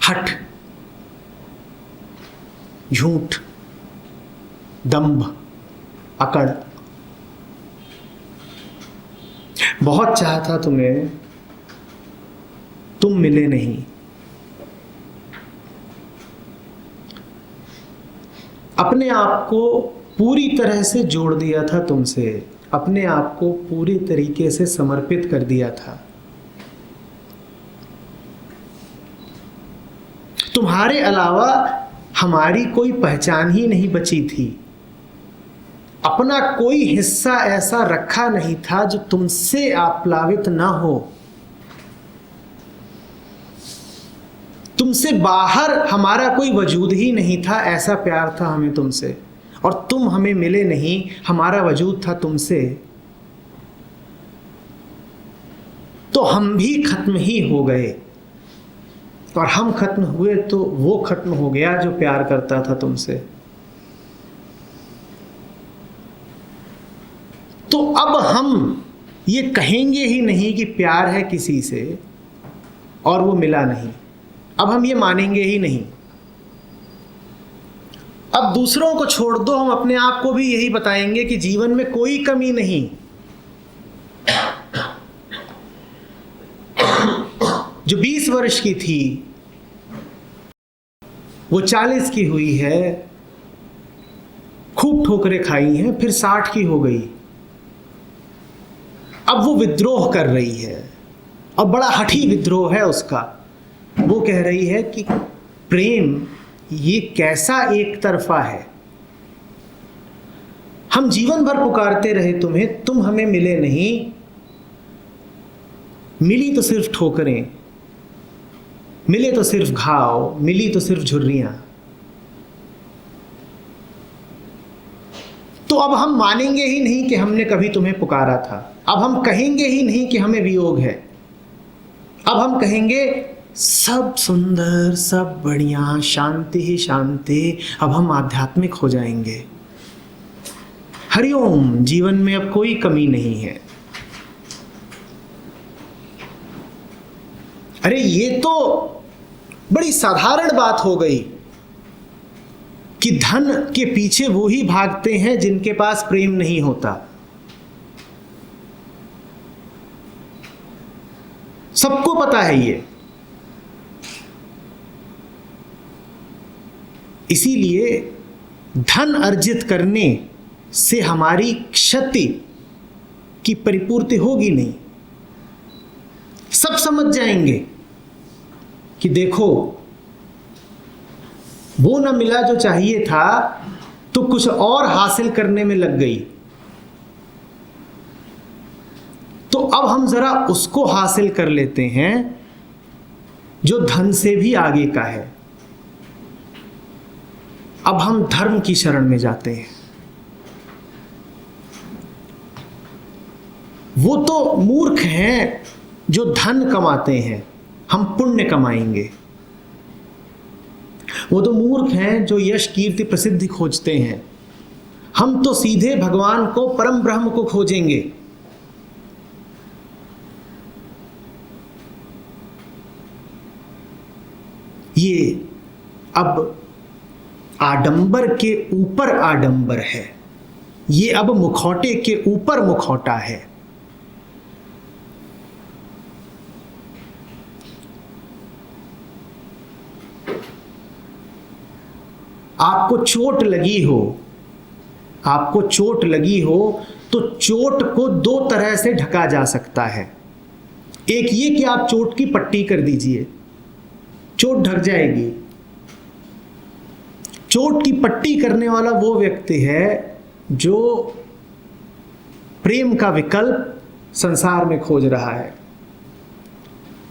हठ, झूठ, दंभ, अकड़। बहुत चाहा था तुम्हें, तुम मिले नहीं। अपने आप को पूरी तरह से जोड़ दिया था तुमसे, अपने आप को पूरी तरीके से समर्पित कर दिया था। तुम्हारे अलावा हमारी कोई पहचान ही नहीं बची थी। अपना कोई हिस्सा ऐसा रखा नहीं था जो तुमसे आप्लावित ना हो। तुमसे बाहर हमारा कोई वजूद ही नहीं था, ऐसा प्यार था हमें तुमसे। और तुम हमें मिले नहीं, हमारा वजूद था तुमसे। तो हम भी खत्म ही हो गए, और हम खत्म हुए तो वो खत्म हो गया जो प्यार करता था तुमसे। तो अब हम ये कहेंगे ही नहीं कि प्यार है किसी से और वो मिला नहीं। अब हम ये मानेंगे ही नहीं। अब दूसरों को छोड़ दो, हम अपने आप को भी यही बताएंगे कि जीवन में कोई कमी नहीं। जो 20 वर्ष की थी वो 40 की हुई है, खूब ठोकरें खाई हैं, फिर 60 की हो गई। अब वो विद्रोह कर रही है, और बड़ा हठी विद्रोह है उसका। वो कह रही है कि प्रेम ये कैसा एक तरफा है। हम जीवन भर पुकारते रहे तुम्हें, तुम हमें मिले नहीं। मिली तो सिर्फ ठोकरें, मिले तो सिर्फ घाव, मिली तो सिर्फ झुर्रियां। तो अब हम मानेंगे ही नहीं कि हमने कभी तुम्हें पुकारा था। अब हम कहेंगे ही नहीं कि हमें वियोग है। अब हम कहेंगे सब सुंदर, सब बढ़िया, शांति ही शांति। अब हम आध्यात्मिक हो जाएंगे। हरिओम, जीवन में अब कोई कमी नहीं है। अरे ये तो बड़ी साधारण बात हो गई कि धन के पीछे वो ही भागते हैं जिनके पास प्रेम नहीं होता। सबको पता है ये। इसीलिए धन अर्जित करने से हमारी क्षति की परिपूर्ति होगी नहीं। सब समझ जाएंगे कि देखो वो न मिला जो चाहिए था, तो कुछ और हासिल करने में लग गई। तो अब हम जरा उसको हासिल कर लेते हैं जो धन से भी आगे का है। अब हम धर्म की शरण में जाते हैं। वो तो मूर्ख हैं जो धन कमाते हैं, हम पुण्य कमाएंगे। वो तो मूर्ख हैं जो यश कीर्ति प्रसिद्धि खोजते हैं, हम तो सीधे भगवान को, परम ब्रह्म को खोजेंगे। ये अब आडंबर के ऊपर आडंबर है, ये अब मुखौटे के ऊपर मुखौटा है। आपको चोट लगी हो, आपको चोट लगी हो तो चोट को दो तरह से ढका जा सकता है। एक ये कि आप चोट की पट्टी कर दीजिए, चोट ढक जाएगी। चोट की पट्टी करने वाला वो व्यक्ति है जो प्रेम का विकल्प संसार में खोज रहा है।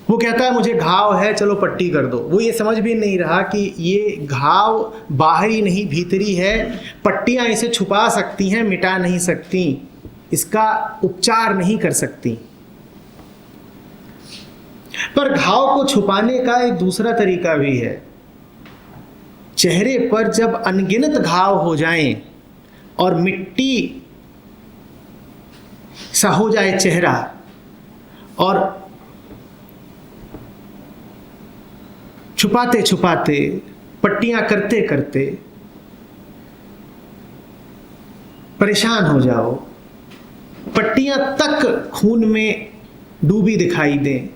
वो कहता है मुझे घाव है, चलो पट्टी कर दो। वो ये समझ भी नहीं रहा कि ये घाव बाहरी नहीं भीतरी है। पट्टियां इसे छुपा सकती हैं, मिटा नहीं सकती, इसका उपचार नहीं कर सकती। पर घाव को छुपाने का एक दूसरा तरीका भी है। चेहरे पर जब अनगिनत घाव हो जाएं और मिट्टी सा हो जाए चेहरा, और छुपाते छुपाते, पट्टियां करते करते परेशान हो जाओ, पट्टियां तक खून में डूबी दिखाई दें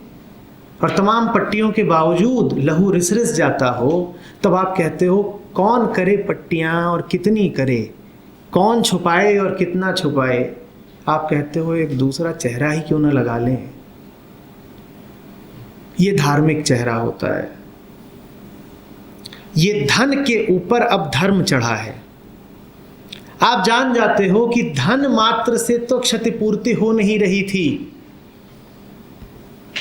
और तमाम पट्टियों के बावजूद लहू रिस रिस जाता हो, तब आप कहते हो कौन करे पट्टियां और कितनी करे, कौन छुपाए और कितना छुपाए। आप कहते हो एक दूसरा चेहरा ही क्यों ना लगा लें। ये धार्मिक चेहरा होता है। ये धन के ऊपर अब धर्म चढ़ा है। आप जान जाते हो कि धन मात्र से तो क्षतिपूर्ति हो नहीं रही थी,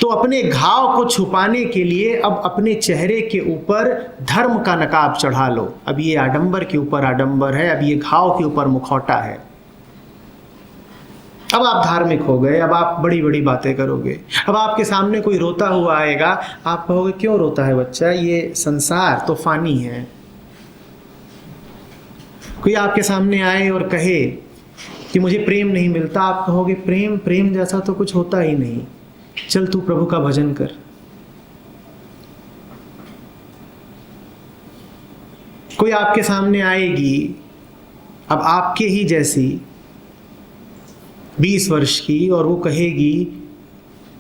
तो अपने घाव को छुपाने के लिए अब अपने चेहरे के ऊपर धर्म का नकाब चढ़ा लो। अब ये आडंबर के ऊपर आडंबर है, अब ये घाव के ऊपर मुखौटा है। अब आप धार्मिक हो गए, अब आप बड़ी बड़ी बातें करोगे। अब आपके सामने कोई रोता हुआ आएगा, आप कहोगे क्यों रोता है बच्चा, ये संसार तो फानी है। कोई आपके सामने आए और कहे कि मुझे प्रेम नहीं मिलता, आप कहोगे प्रेम प्रेम जैसा तो कुछ होता ही नहीं, चल तू प्रभु का भजन कर। कोई आपके सामने आएगी, अब आपके ही जैसी 20 वर्ष की, और वो कहेगी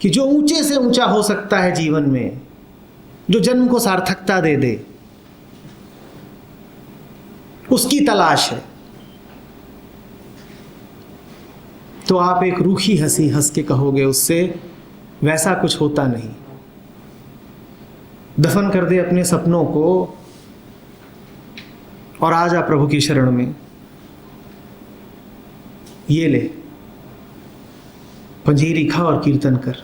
कि जो ऊंचे से ऊंचा हो सकता है जीवन में, जो जन्म को सार्थकता दे दे, उसकी तलाश है। तो आप एक रूखी हंसी हंस के कहोगे उससे, वैसा कुछ होता नहीं, दफन कर दे अपने सपनों को और आ जा प्रभु की शरण में। ये ले पंजीरी खा और कीर्तन कर।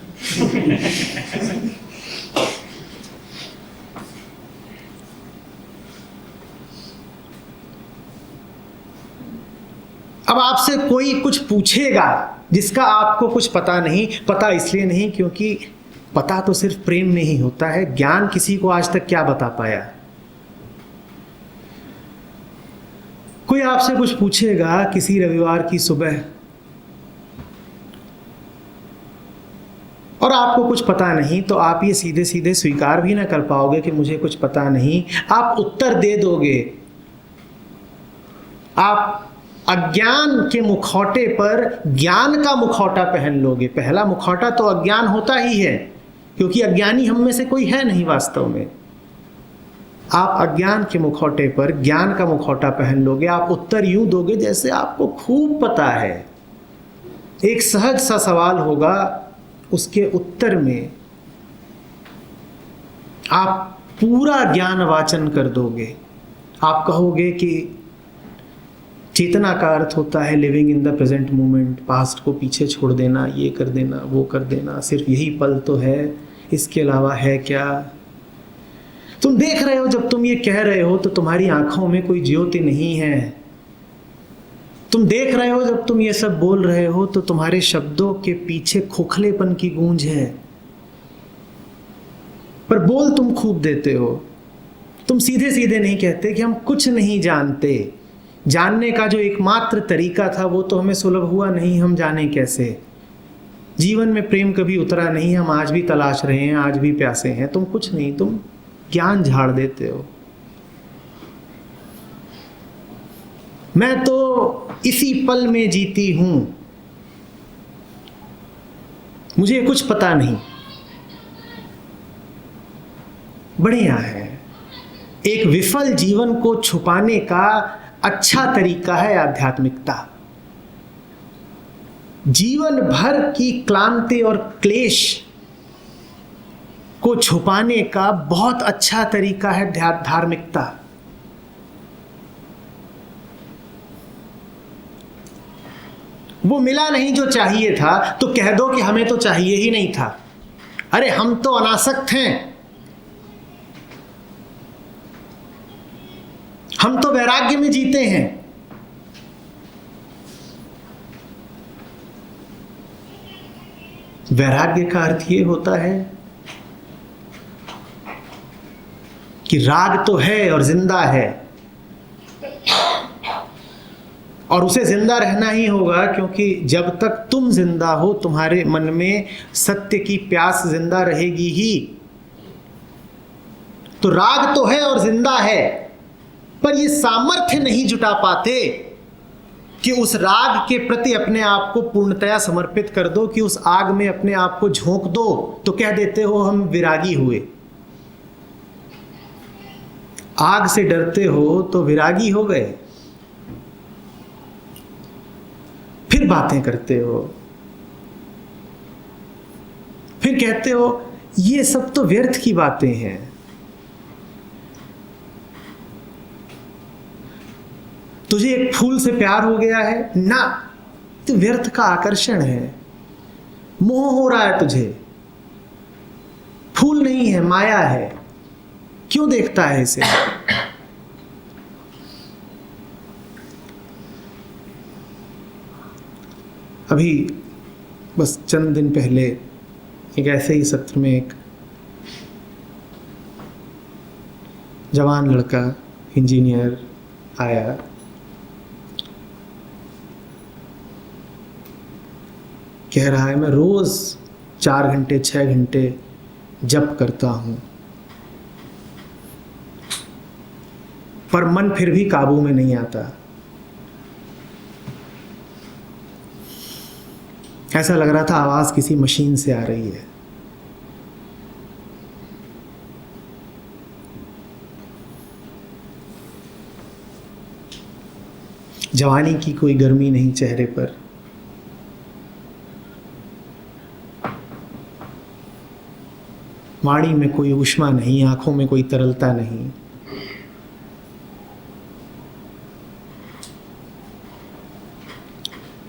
अब आपसे कोई कुछ पूछेगा जिसका आपको कुछ पता नहीं, पता इसलिए नहीं क्योंकि पता तो सिर्फ प्रेम में ही होता है, ज्ञान किसी को आज तक क्या बता पाया। कोई आपसे कुछ पूछेगा किसी रविवार की सुबह और आपको कुछ पता नहीं, तो आप ये सीधे सीधे स्वीकार भी ना कर पाओगे कि मुझे कुछ पता नहीं। आप उत्तर दे दोगे, आप अज्ञान के मुखौटे पर ज्ञान का मुखौटा पहन लोगे। पहला मुखौटा तो अज्ञान होता ही है, क्योंकि अज्ञानी हम में से कोई है नहीं वास्तव में। आप अज्ञान के मुखौटे पर ज्ञान का मुखौटा पहन लोगे। आप उत्तर यूं दोगे जैसे आपको खूब पता है। एक सहज सा सवाल होगा, उसके उत्तर में आप पूरा ज्ञान वाचन कर दोगे। आप कहोगे कि चेतना का अर्थ होता है living in the present moment, past को पीछे छोड़ देना, ये कर देना, वो कर देना, सिर्फ यही पल तो है, इसके अलावा है क्या। तुम देख रहे हो, जब तुम ये कह रहे हो तो तुम्हारी आंखों में कोई ज्योति नहीं है। तुम देख रहे हो, जब तुम ये सब बोल रहे हो तो तुम्हारे शब्दों के पीछे खोखलेपन की गूंज है, पर बोल तुम खूब देते हो। तुम सीधे सीधे नहीं कहते कि हम कुछ नहीं जानते। जानने का जो एकमात्र तरीका था वो तो हमें सुलभ हुआ नहीं, हम जाने कैसे। जीवन में प्रेम कभी उतरा नहीं, हम आज भी तलाश रहे हैं, आज भी प्यासे हैं। तुम कुछ नहीं, तुम ज्ञान झाड़ देते हो। मैं तो इसी पल में जीती हूं, मुझे कुछ पता नहीं। बढ़िया है। एक विफल जीवन को छुपाने का अच्छा तरीका है आध्यात्मिकता। जीवन भर की क्लांति और क्लेश को छुपाने का बहुत अच्छा तरीका है धार्मिकता। वो मिला नहीं जो चाहिए था तो कह दो कि हमें तो चाहिए ही नहीं था। अरे हम तो अनासक्त हैं, हम तो वैराग्य में जीते हैं। वैराग्य का अर्थ ये होता है कि राग तो है और जिंदा है, और उसे जिंदा रहना ही होगा, क्योंकि जब तक तुम जिंदा हो तुम्हारे मन में सत्य की प्यास जिंदा रहेगी ही। तो राग तो है और जिंदा है, पर ये सामर्थ्य नहीं जुटा पाते कि उस राग के प्रति अपने आप को पूर्णतया समर्पित कर दो, कि उस आग में अपने आप को झोंक दो, तो कह देते हो हम विरागी हुए। आग से डरते हो तो विरागी हो गए, फिर बातें करते हो, फिर कहते हो ये सब तो व्यर्थ की बातें हैं। तुझे एक फूल से प्यार हो गया है ना, तो व्यर्थ का आकर्षण है, मोह हो रहा है तुझे। फूल नहीं है, माया है, क्यों देखता है इसे? अभी बस चंद दिन पहले एक ऐसे ही सत्र में एक जवान लड़का इंजीनियर आया। कह रहा है मैं रोज 4 घंटे 6 घंटे जप करता हूं, पर मन फिर भी काबू में नहीं आता। ऐसा लग रहा था आवाज किसी मशीन से आ रही है। जवानी की कोई गर्मी नहीं चेहरे पर, वाणी में कोई ऊष्मा नहीं, आंखों में कोई तरलता नहीं।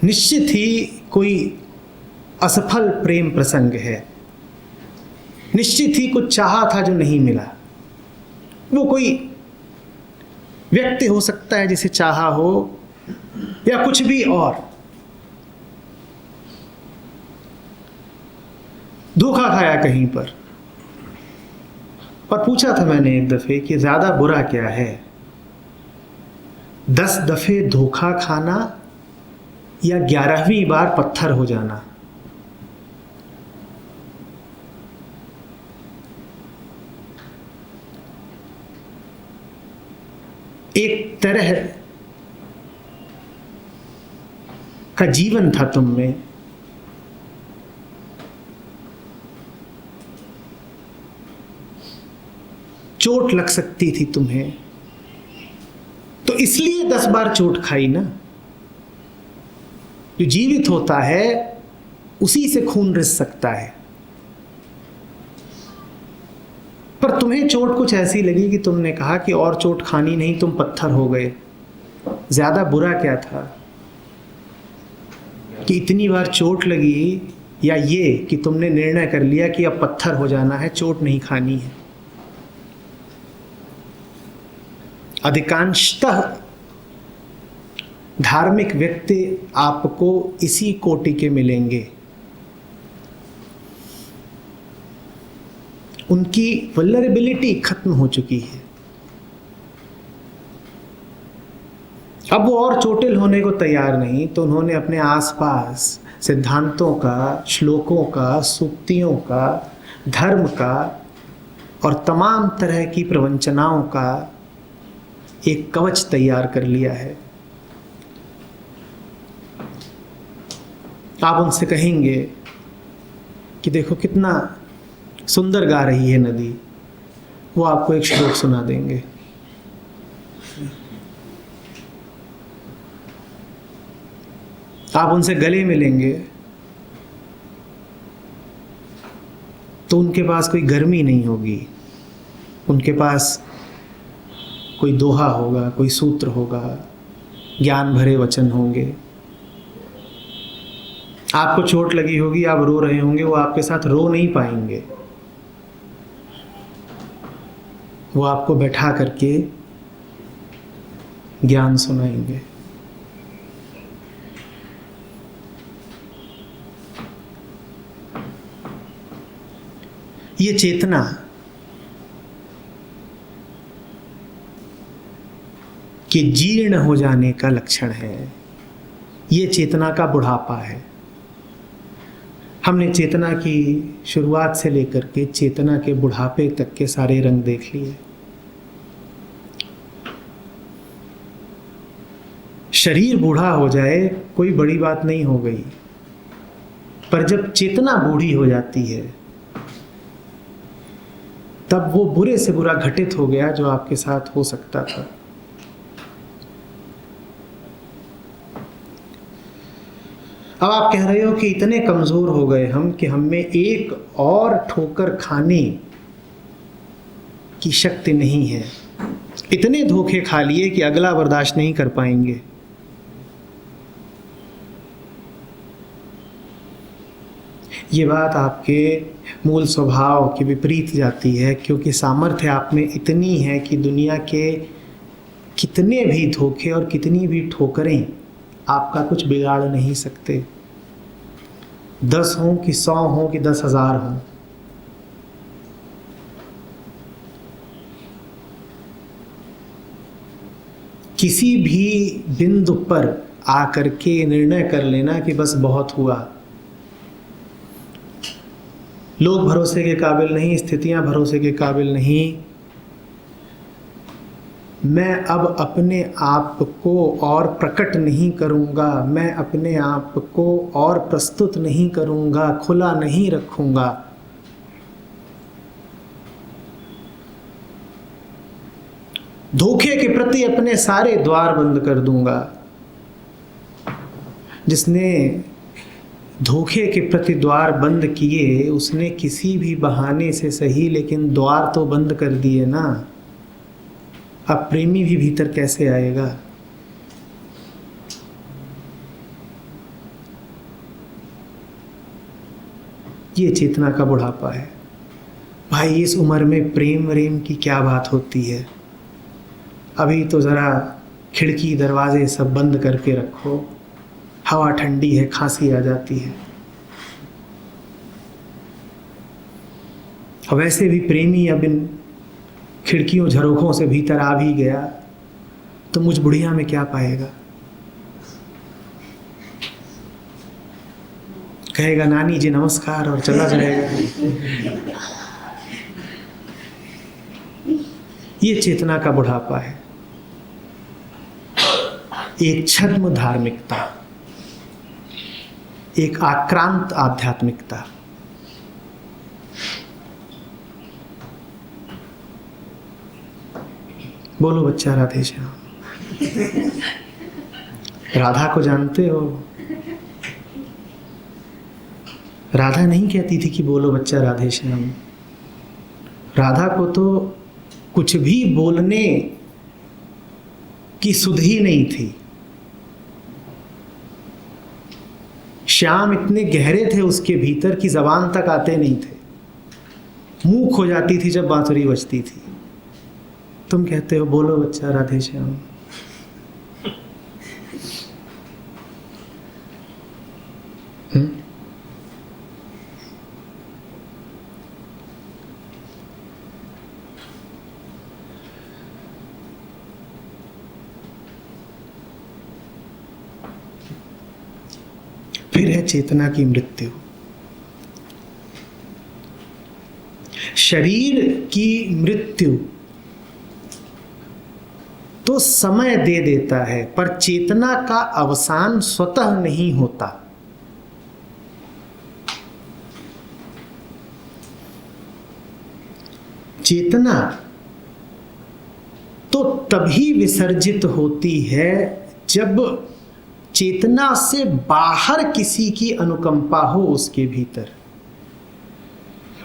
निश्चित ही कोई असफल प्रेम प्रसंग है, निश्चित ही कुछ चाहा था जो नहीं मिला। वो कोई व्यक्ति हो सकता है जिसे चाहा हो, या कुछ भी और। धोखा खाया कहीं पर। और पूछा था मैंने एक दफे कि ज्यादा बुरा क्या है, 10 दफे धोखा खाना या 11वीं बार पत्थर हो जाना? एक तरह का जीवन था तुम में, चोट लग सकती थी तुम्हें, तो इसलिए 10 बार चोट खाई ना। जो जीवित होता है उसी से खून रिस सकता है, पर तुम्हें चोट कुछ ऐसी लगी कि तुमने कहा कि और चोट खानी नहीं, तुम पत्थर हो गए। ज्यादा बुरा क्या था कि इतनी बार चोट लगी, या ये कि तुमने निर्णय कर लिया कि अब पत्थर हो जाना है, चोट नहीं खानी है। अधिकांशतः धार्मिक व्यक्ति आपको इसी कोटि के मिलेंगे। उनकी वल्नरेबिलिटी खत्म हो चुकी है, अब वो और चोटिल होने को तैयार नहीं, तो उन्होंने अपने आसपास सिद्धांतों का, श्लोकों का, सूक्तियों का, धर्म का और तमाम तरह की प्रवंचनाओं का एक कवच तैयार कर लिया है। आप उनसे कहेंगे कि देखो कितना सुंदर गा रही है नदी, वो आपको एक श्लोक सुना देंगे। आप उनसे गले मिलेंगे तो उनके पास कोई गर्मी नहीं होगी, उनके पास कोई दोहा होगा, कोई सूत्र होगा, ज्ञान भरे वचन होंगे। आपको चोट लगी होगी, आप रो रहे होंगे, वो आपके साथ रो नहीं पाएंगे। वो आपको बैठा करके ज्ञान सुनाएंगे। ये चेतना कि जीर्ण हो जाने का लक्षण है। ये चेतना का बुढ़ापा है। हमने चेतना की शुरुआत से लेकर के चेतना के बुढ़ापे तक के सारे रंग देख लिए। शरीर बूढ़ा हो जाए कोई बड़ी बात नहीं हो गई, पर जब चेतना बूढ़ी हो जाती है तब वो बुरे से बुरा घटित हो गया जो आपके साथ हो सकता था। अब आप कह रहे हो कि इतने कमजोर हो गए हम कि हम में एक और ठोकर खाने की शक्ति नहीं है। इतने धोखे खा लिए कि अगला बर्दाश्त नहीं कर पाएंगे। ये बात आपके मूल स्वभाव के विपरीत जाती है, क्योंकि सामर्थ्य आप में इतनी है कि दुनिया के कितने भी धोखे और कितनी भी ठोकरें आपका कुछ बिगाड़ नहीं सकते। 10 हों कि 100 हों कि 10,000 हों। किसी भी बिंदु पर आकर के निर्णय कर लेना कि बस बहुत हुआ। लोग भरोसे के काबिल नहीं, स्थितियां भरोसे के काबिल नहीं। मैं अब अपने आप को और प्रकट नहीं करूंगा, मैं अपने आप को और प्रस्तुत नहीं करूंगा, खुला नहीं रखूंगा। धोखे के प्रति अपने सारे द्वार बंद कर दूंगा। जिसने धोखे के प्रति द्वार बंद किए उसने किसी भी बहाने से सही लेकिन द्वार तो बंद कर दिए ना। अब प्रेमी भी भीतर कैसे आएगा? ये चेतना का बुढ़ापा है भाई। इस उम्र में प्रेम व्रेम की क्या बात होती है? अभी तो ज़रा खिड़की दरवाजे सब बंद करके रखो, हवा ठंडी है, खांसी आ जाती है। और वैसे भी प्रेमी अब इन खिड़कियों झरोखों से भीतर आ भी गया तो मुझ बुढ़िया में क्या पाएगा? कहेगा नानी जी नमस्कार और चला जाएगा। ये चेतना का बुढ़ापा है। एक छद्म धार्मिकता, एक आक्रांत आध्यात्मिकता। बोलो बच्चा राधे श्याम। राधा को जानते हो? राधा नहीं कहती थी कि बोलो बच्चा राधे श्याम। राधा को तो कुछ भी बोलने की सुध ही नहीं थी। श्याम इतने गहरे थे उसके भीतर की जबान तक आते नहीं थे। मुंह खो जाती थी जब बांसुरी बजती थी। तुम कहते हो बोलो बच्चा राधे श्याम। फिर है चेतना की मृत्यु। शरीर की मृत्यु तो समय दे देता है, पर चेतना का अवसान स्वतः नहीं होता। चेतना तो तभी विसर्जित होती है जब चेतना से बाहर किसी की अनुकंपा हो उसके भीतर।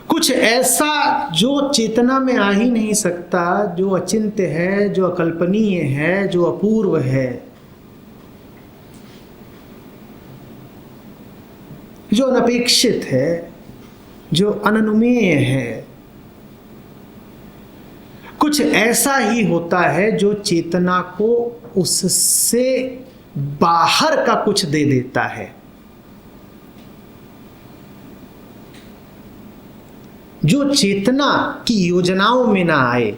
कुछ ऐसा जो चेतना में आ ही नहीं सकता, जो अचिंत्य है, जो अकल्पनीय है, जो अपूर्व है, जो अनपेक्षित है, जो अननुमेय है। कुछ ऐसा ही होता है जो चेतना को उससे बाहर का कुछ दे देता है, जो चेतना की योजनाओं में ना आए,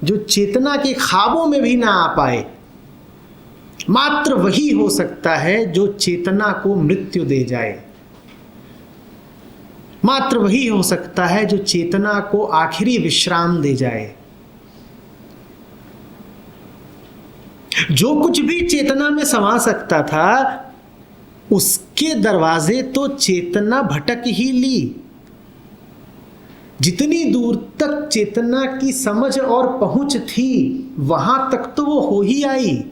जो चेतना के ख्वाबों में भी ना आ पाए, मात्र वही हो सकता है जो चेतना को मृत्यु दे जाए। मात्र वही हो सकता है जो चेतना को आखिरी विश्राम दे जाए। जो कुछ भी चेतना में समा सकता था उसके दरवाजे तो चेतना भटक ही ली। जितनी दूर तक चेतना की समझ और पहुंच थी वहां तक तो वो हो ही आई।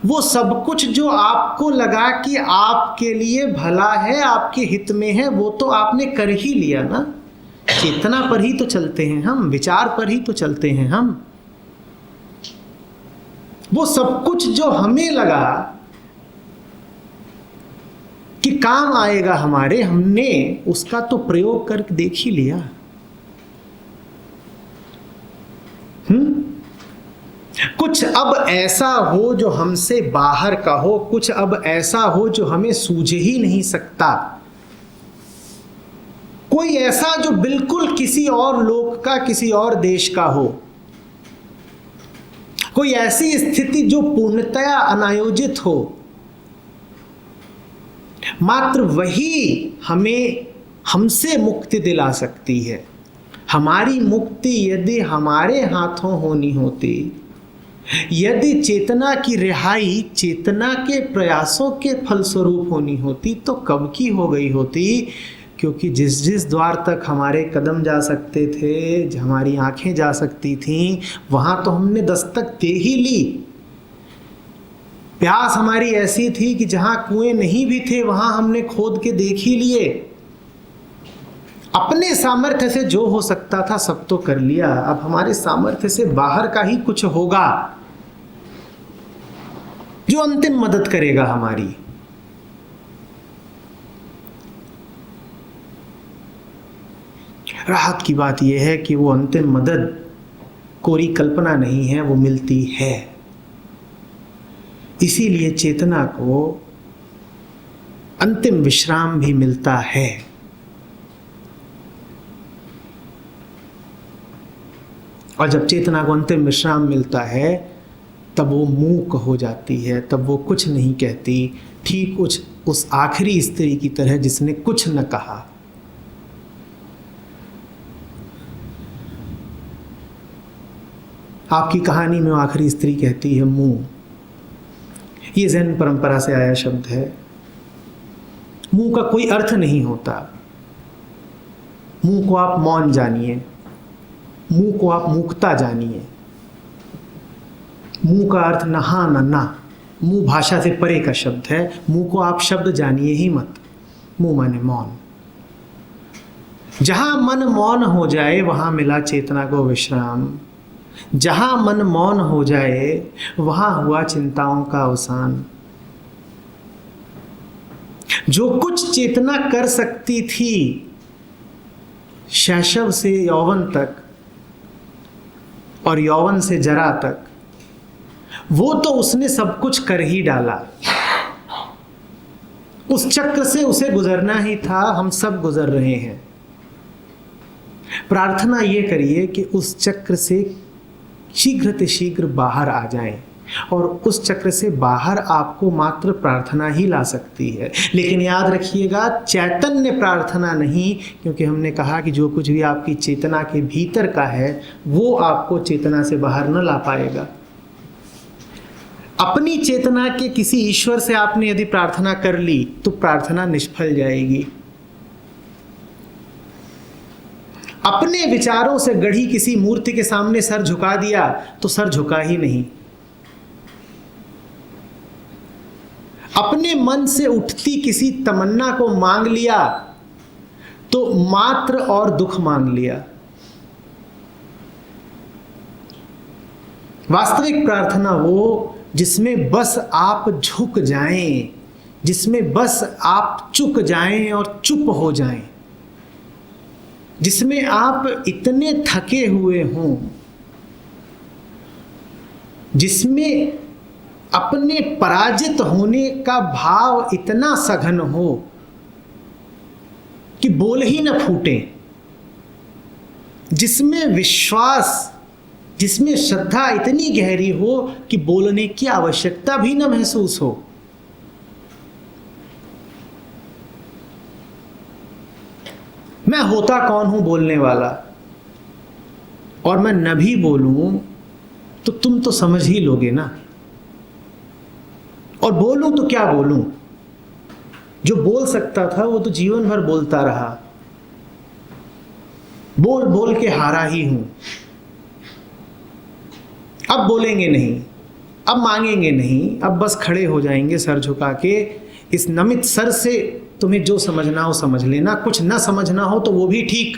वो सब कुछ जो आपको लगा कि आपके लिए भला है, आपके हित में है, वो तो आपने कर ही लिया ना। चेतना पर ही तो चलते हैं हम, विचार पर ही तो चलते हैं हम। वो सब कुछ जो हमें लगा कि काम आएगा हमारे, हमने उसका तो प्रयोग करके देख ही लिया। कुछ अब ऐसा हो जो हमसे बाहर का हो, कुछ अब ऐसा हो जो हमें सूझ ही नहीं सकता, कोई ऐसा जो बिल्कुल किसी और लोक का, किसी और देश का हो, कोई ऐसी स्थिति जो पूर्णतया अनायोजित हो। मात्र वही हमें हमसे मुक्ति दिला सकती है। हमारी मुक्ति यदि हमारे हाथों होनी होती, यदि चेतना की रिहाई चेतना के प्रयासों के फलस्वरूप होनी होती तो कब की हो गई होती। क्योंकि जिस जिस द्वार तक हमारे कदम जा सकते थे, हमारी आंखें जा सकती थीं, वहां तो हमने दस्तक दे ही ली। प्यास हमारी ऐसी थी कि जहां कुएं नहीं भी थे वहां हमने खोद के देख ही लिए। अपने सामर्थ्य से जो हो सकता था सब तो कर लिया। अब हमारे सामर्थ्य से बाहर का ही कुछ होगा जो अंतिम मदद करेगा हमारी। राहत की बात यह है कि वो अंतिम मदद कोरी कल्पना नहीं है, वो मिलती है। इसीलिए चेतना को अंतिम विश्राम भी मिलता है। और जब चेतना को अंतिम विश्राम मिलता है तब वो मूक हो जाती है, तब वो कुछ नहीं कहती। ठीक उस आखिरी स्त्री की तरह जिसने कुछ न कहा। आपकी कहानी में आखिरी स्त्री कहती है मुंह। ये जैन परंपरा से आया शब्द है। मुंह का कोई अर्थ नहीं होता। मुंह को आप मौन जानिए, मुंह को आप मूकता जानिए। मुंह का अर्थ नहा न ना, मुंह भाषा से परे का शब्द है। मुंह को आप शब्द जानिए ही मत। मुंह माने मौन। जहां मन मौन हो जाए वहां मिला चेतना को विश्राम। जहां मन मौन हो जाए वहां हुआ चिंताओं का अवसान। जो कुछ चेतना कर सकती थी शैशव से यौवन तक और यौवन से जरा तक, वो तो उसने सब कुछ कर ही डाला। उस चक्र से उसे गुजरना ही था। हम सब गुजर रहे हैं। प्रार्थना ये करिए कि उस चक्र से शीघ्र शीघ्र बाहर आ जाएं। और उस चक्र से बाहर आपको मात्र प्रार्थना ही ला सकती है। लेकिन याद रखिएगा, चैतन्य प्रार्थना नहीं, क्योंकि हमने कहा कि जो कुछ भी आपकी चेतना के भीतर का है वो आपको चेतना से बाहर न ला पाएगा। अपनी चेतना के किसी ईश्वर से आपने यदि प्रार्थना कर ली तो प्रार्थना निष्फल जाएगी। अपने विचारों से गढ़ी किसी मूर्ति के सामने सर झुका दिया तो सर झुका ही नहीं। अपने मन से उठती किसी तमन्ना को मांग लिया तो मात्र और दुख मांग लिया। वास्तविक प्रार्थना वो जिसमें बस आप झुक जाएं, जिसमें बस आप चुक जाएं और चुप हो जाएं, जिसमें आप इतने थके हुए हों, जिसमें अपने पराजित होने का भाव इतना सघन हो कि बोल ही न फूटे, जिसमें विश्वास जिसमें श्रद्धा इतनी गहरी हो कि बोलने की आवश्यकता भी न महसूस हो। मैं होता कौन हूं बोलने वाला, और मैं न भी बोलूं तो तुम तो समझ ही लोगे ना। और बोलूं तो क्या बोलूं, जो बोल सकता था वो तो जीवन भर बोलता रहा, बोल बोल के हारा ही हूं। अब बोलेंगे नहीं, अब मांगेंगे नहीं, अब बस खड़े हो जाएंगे सर झुका के। इस नमित सर से तुम्हें जो समझना हो समझ लेना, कुछ ना समझना हो तो वो भी ठीक।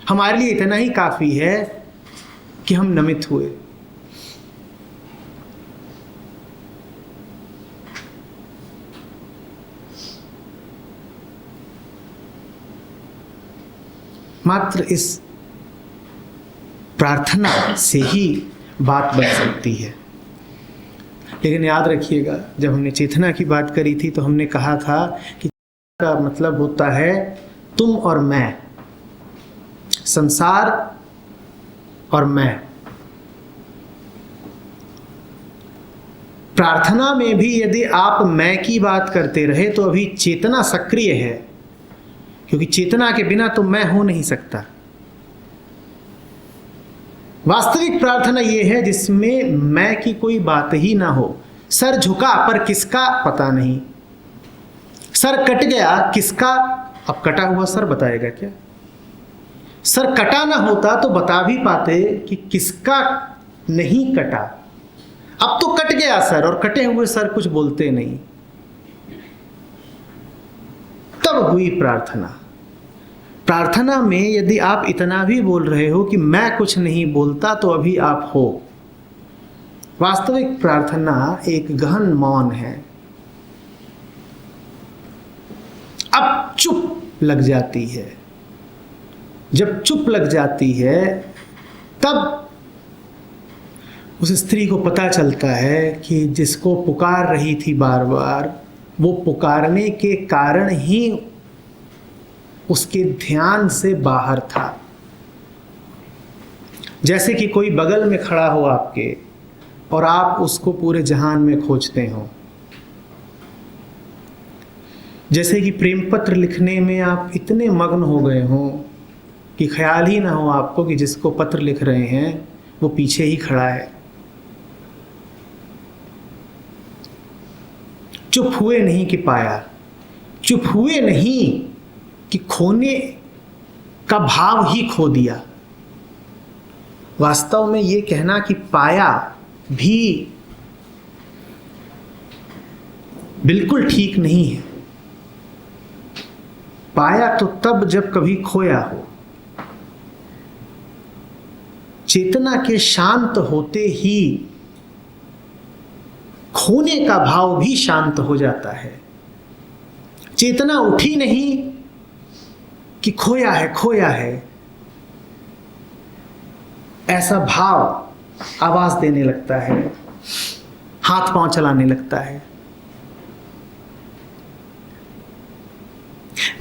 हमारे लिए इतना ही काफी है कि हम नमित हुए। मात्र इस प्रार्थना से ही बात बन सकती है। लेकिन याद रखिएगा, जब हमने चेतना की बात करी थी तो हमने कहा था कि का मतलब होता है तुम और मैं, संसार और मैं। प्रार्थना में भी यदि आप मैं की बात करते रहे तो अभी चेतना सक्रिय है, क्योंकि चेतना के बिना तो मैं हो नहीं सकता। वास्तविक प्रार्थना यह है जिसमें मैं की कोई बात ही ना हो। सर झुका पर किसका पता नहीं, सर कट गया किसका, अब कटा हुआ सर बताएगा क्या? सर कटा ना होता तो बता भी पाते कि किसका नहीं कटा। अब तो कट गया सर, और कटे हुए सर कुछ बोलते नहीं। तब हुई प्रार्थना। प्रार्थना में यदि आप इतना भी बोल रहे हो कि मैं कुछ नहीं बोलता तो अभी आप हो। वास्तविक प्रार्थना एक गहन मौन है। अब चुप लग जाती है। जब चुप लग जाती है तब उस स्त्री को पता चलता है कि जिसको पुकार रही थी बार बार, वो पुकारने के कारण ही उसके ध्यान से बाहर था। जैसे कि कोई बगल में खड़ा हो आपके और आप उसको पूरे जहान में खोजते हो। जैसे कि प्रेम पत्र लिखने में आप इतने मग्न हो गए हो कि ख्याल ही ना हो आपको कि जिसको पत्र लिख रहे हैं वो पीछे ही खड़ा है। चुप हुए नहीं कि पाया, चुप हुए नहीं कि खोने का भाव ही खो दिया। वास्तव में ये कहना कि पाया भी बिल्कुल ठीक नहीं है। पाया तो तब जब कभी खोया हो। चेतना के शांत होते ही खोने का भाव भी शांत हो जाता है। चेतना उठी नहीं कि खोया है खोया है, ऐसा भाव आवाज देने लगता है, हाथ पांव चलाने लगता है।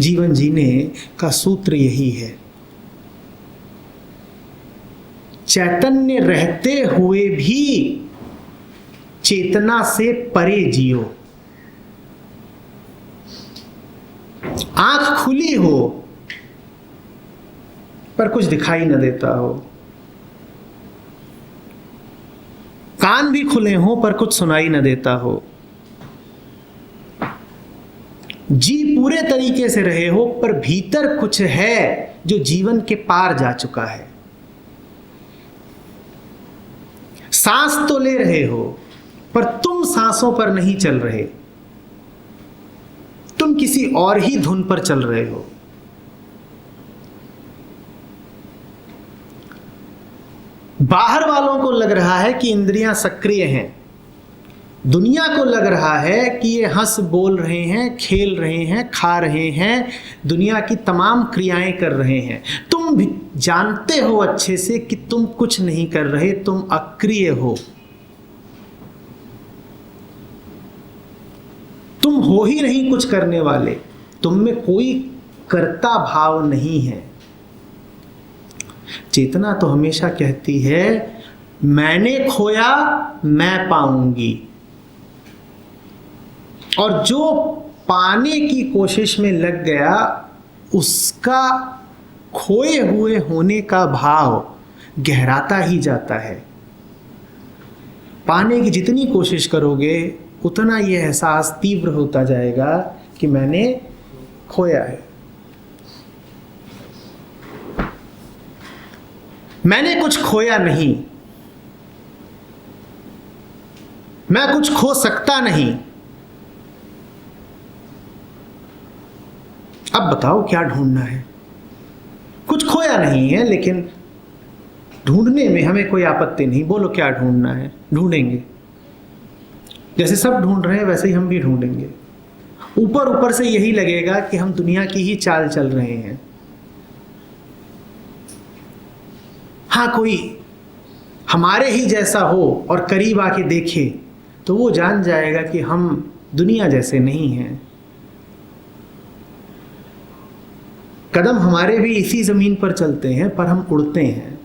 जीवन जीने का सूत्र यही है। चैतन्य रहते हुए भी चेतना से परे जियो। आंख खुली हो पर कुछ दिखाई न देता हो, कान भी खुले हो पर कुछ सुनाई न देता हो, जी पूरे तरीके से रहे हो पर भीतर कुछ है जो जीवन के पार जा चुका है। सांस तो ले रहे हो पर तुम सांसों पर नहीं चल रहे, तुम किसी और ही धुन पर चल रहे हो। बाहर वालों को लग रहा है कि इंद्रियां सक्रिय हैं, दुनिया को लग रहा है कि ये हंस बोल रहे हैं, खेल रहे हैं, खा रहे हैं, दुनिया की तमाम क्रियाएं कर रहे हैं। तुम भी जानते हो अच्छे से कि तुम कुछ नहीं कर रहे, तुम अक्रिय हो, तुम हो ही नहीं कुछ करने वाले, तुम में कोई कर्ता भाव नहीं है। चेतना तो हमेशा कहती है मैंने खोया मैं पाऊंगी। और जो पाने की कोशिश में लग गया उसका खोए हुए होने का भाव गहराता ही जाता है। पाने की जितनी कोशिश करोगे उतना यह एहसास तीव्र होता जाएगा कि मैंने खोया है। मैंने कुछ खोया नहीं, मैं कुछ खो सकता नहीं। अब बताओ क्या ढूंढना है? कुछ खोया नहीं है, लेकिन ढूंढने में हमें कोई आपत्ति नहीं। बोलो क्या ढूंढना है? ढूंढेंगे। जैसे सब ढूंढ रहे हैं वैसे ही हम भी ढूंढेंगे। ऊपर ऊपर से यही लगेगा कि हम दुनिया की ही चाल चल रहे हैं। हाँ, कोई हमारे ही जैसा हो और करीब आके देखे तो वो जान जाएगा कि हम दुनिया जैसे नहीं हैं। कदम हमारे भी इसी जमीन पर चलते हैं, पर हम उड़ते हैं।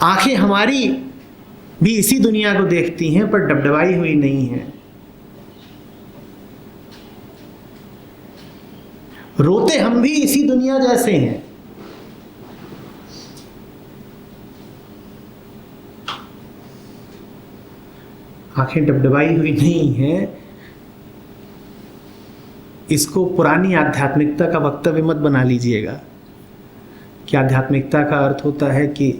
आंखें हमारी भी इसी दुनिया को देखती हैं, पर डबडबाई हुई नहीं है। रोते हम भी इसी दुनिया जैसे हैं। आंखें डबडबाई हुई नहीं है। इसको पुरानी आध्यात्मिकता का वक्तव्य मत बना लीजिएगा कि आध्यात्मिकता का अर्थ होता है कि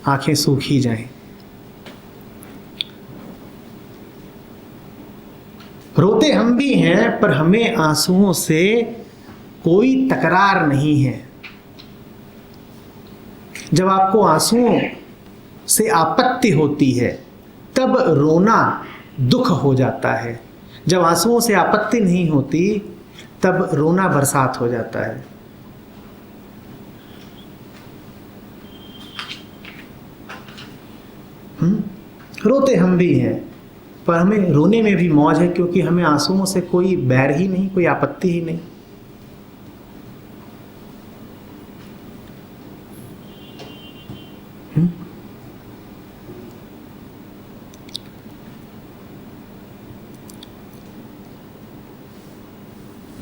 आंखें सूखी जाएं। रोते हम भी हैं, पर हमें आंसुओं से कोई तकरार नहीं है। जब आपको आंसुओं से आपत्ति होती है तब रोना दुख हो जाता है। जब आंसुओं से आपत्ति नहीं होती तब रोना बरसात हो जाता है। रोते हम भी हैं, पर हमें रोने में भी मौज है, क्योंकि हमें आंसुओं से कोई बैर ही नहीं, कोई आपत्ति ही नहीं।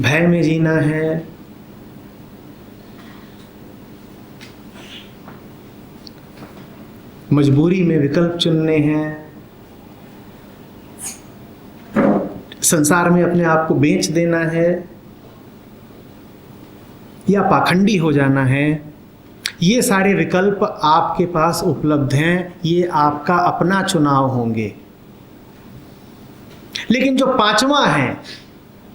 भय में जीना है, मजबूरी में विकल्प चुनने हैं, संसार में अपने आप को बेच देना है या पाखंडी हो जाना है। ये सारे विकल्प आपके पास उपलब्ध हैं, ये आपका अपना चुनाव होंगे। लेकिन जो पांचवा है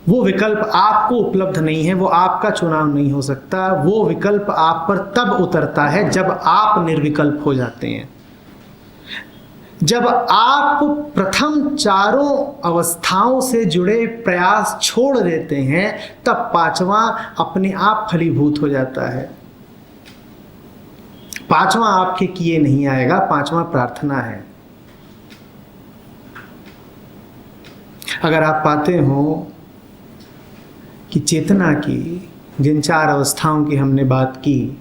वो विकल्प आपको उपलब्ध नहीं है, वो आपका चुनाव नहीं हो सकता। वो विकल्प आप पर तब उतरता है जब आप निर्विकल्प हो जाते हैं। जब आप प्रथम चारों अवस्थाओं से जुड़े प्रयास छोड़ देते हैं तब पांचवा अपने आप फलीभूत हो जाता है। पांचवा आपके किए नहीं आएगा, पांचवा प्रार्थना है। अगर आप पाते हो कि चेतना की जिन चार अवस्थाओं की हमने बात की,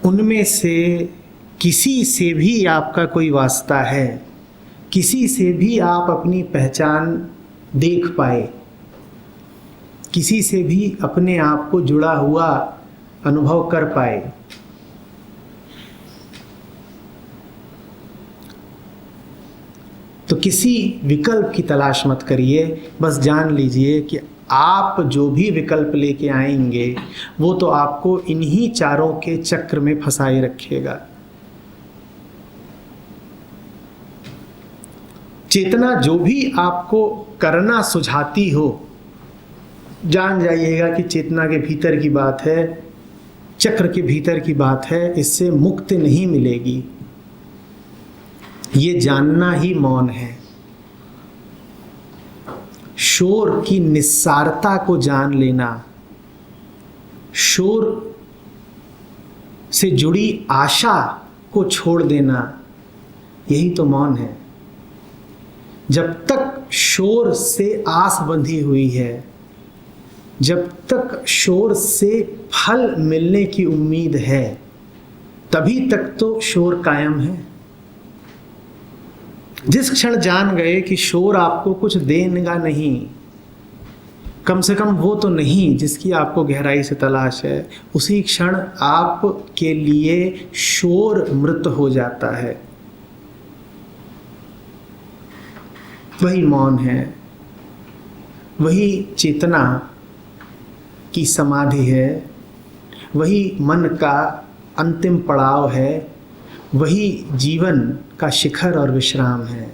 उनमें से किसी से भी आपका कोई वास्ता है, किसी से भी आप अपनी पहचान देख पाए, किसी से भी अपने आप को जुड़ा हुआ अनुभव कर पाए, तो किसी विकल्प की तलाश मत करिए। बस जान लीजिए कि आप जो भी विकल्प लेके आएंगे वो तो आपको इन्हीं चारों के चक्र में फंसाए रखेगा। चेतना जो भी आपको करना सुझाती हो, जान जाइएगा कि चेतना के भीतर की बात है, चक्र के भीतर की बात है, इससे मुक्ति नहीं मिलेगी। ये जानना ही मौन है। शोर की निस्सारता को जान लेना, शोर से जुड़ी आशा को छोड़ देना, यही तो मौन है। जब तक शोर से आस बंधी हुई है जब तक शोर से फल मिलने की उम्मीद है तभी तक तो शोर कायम है। जिस क्षण जान गए कि शोर आपको कुछ देगा नहीं, कम से कम वो तो नहीं जिसकी आपको गहराई से तलाश है, उसी क्षण आपके लिए शोर मृत हो जाता है। वही मौन है, वही चेतना की समाधि है, वही मन का अंतिम पड़ाव है, वही जीवन का शिखर और विश्राम है।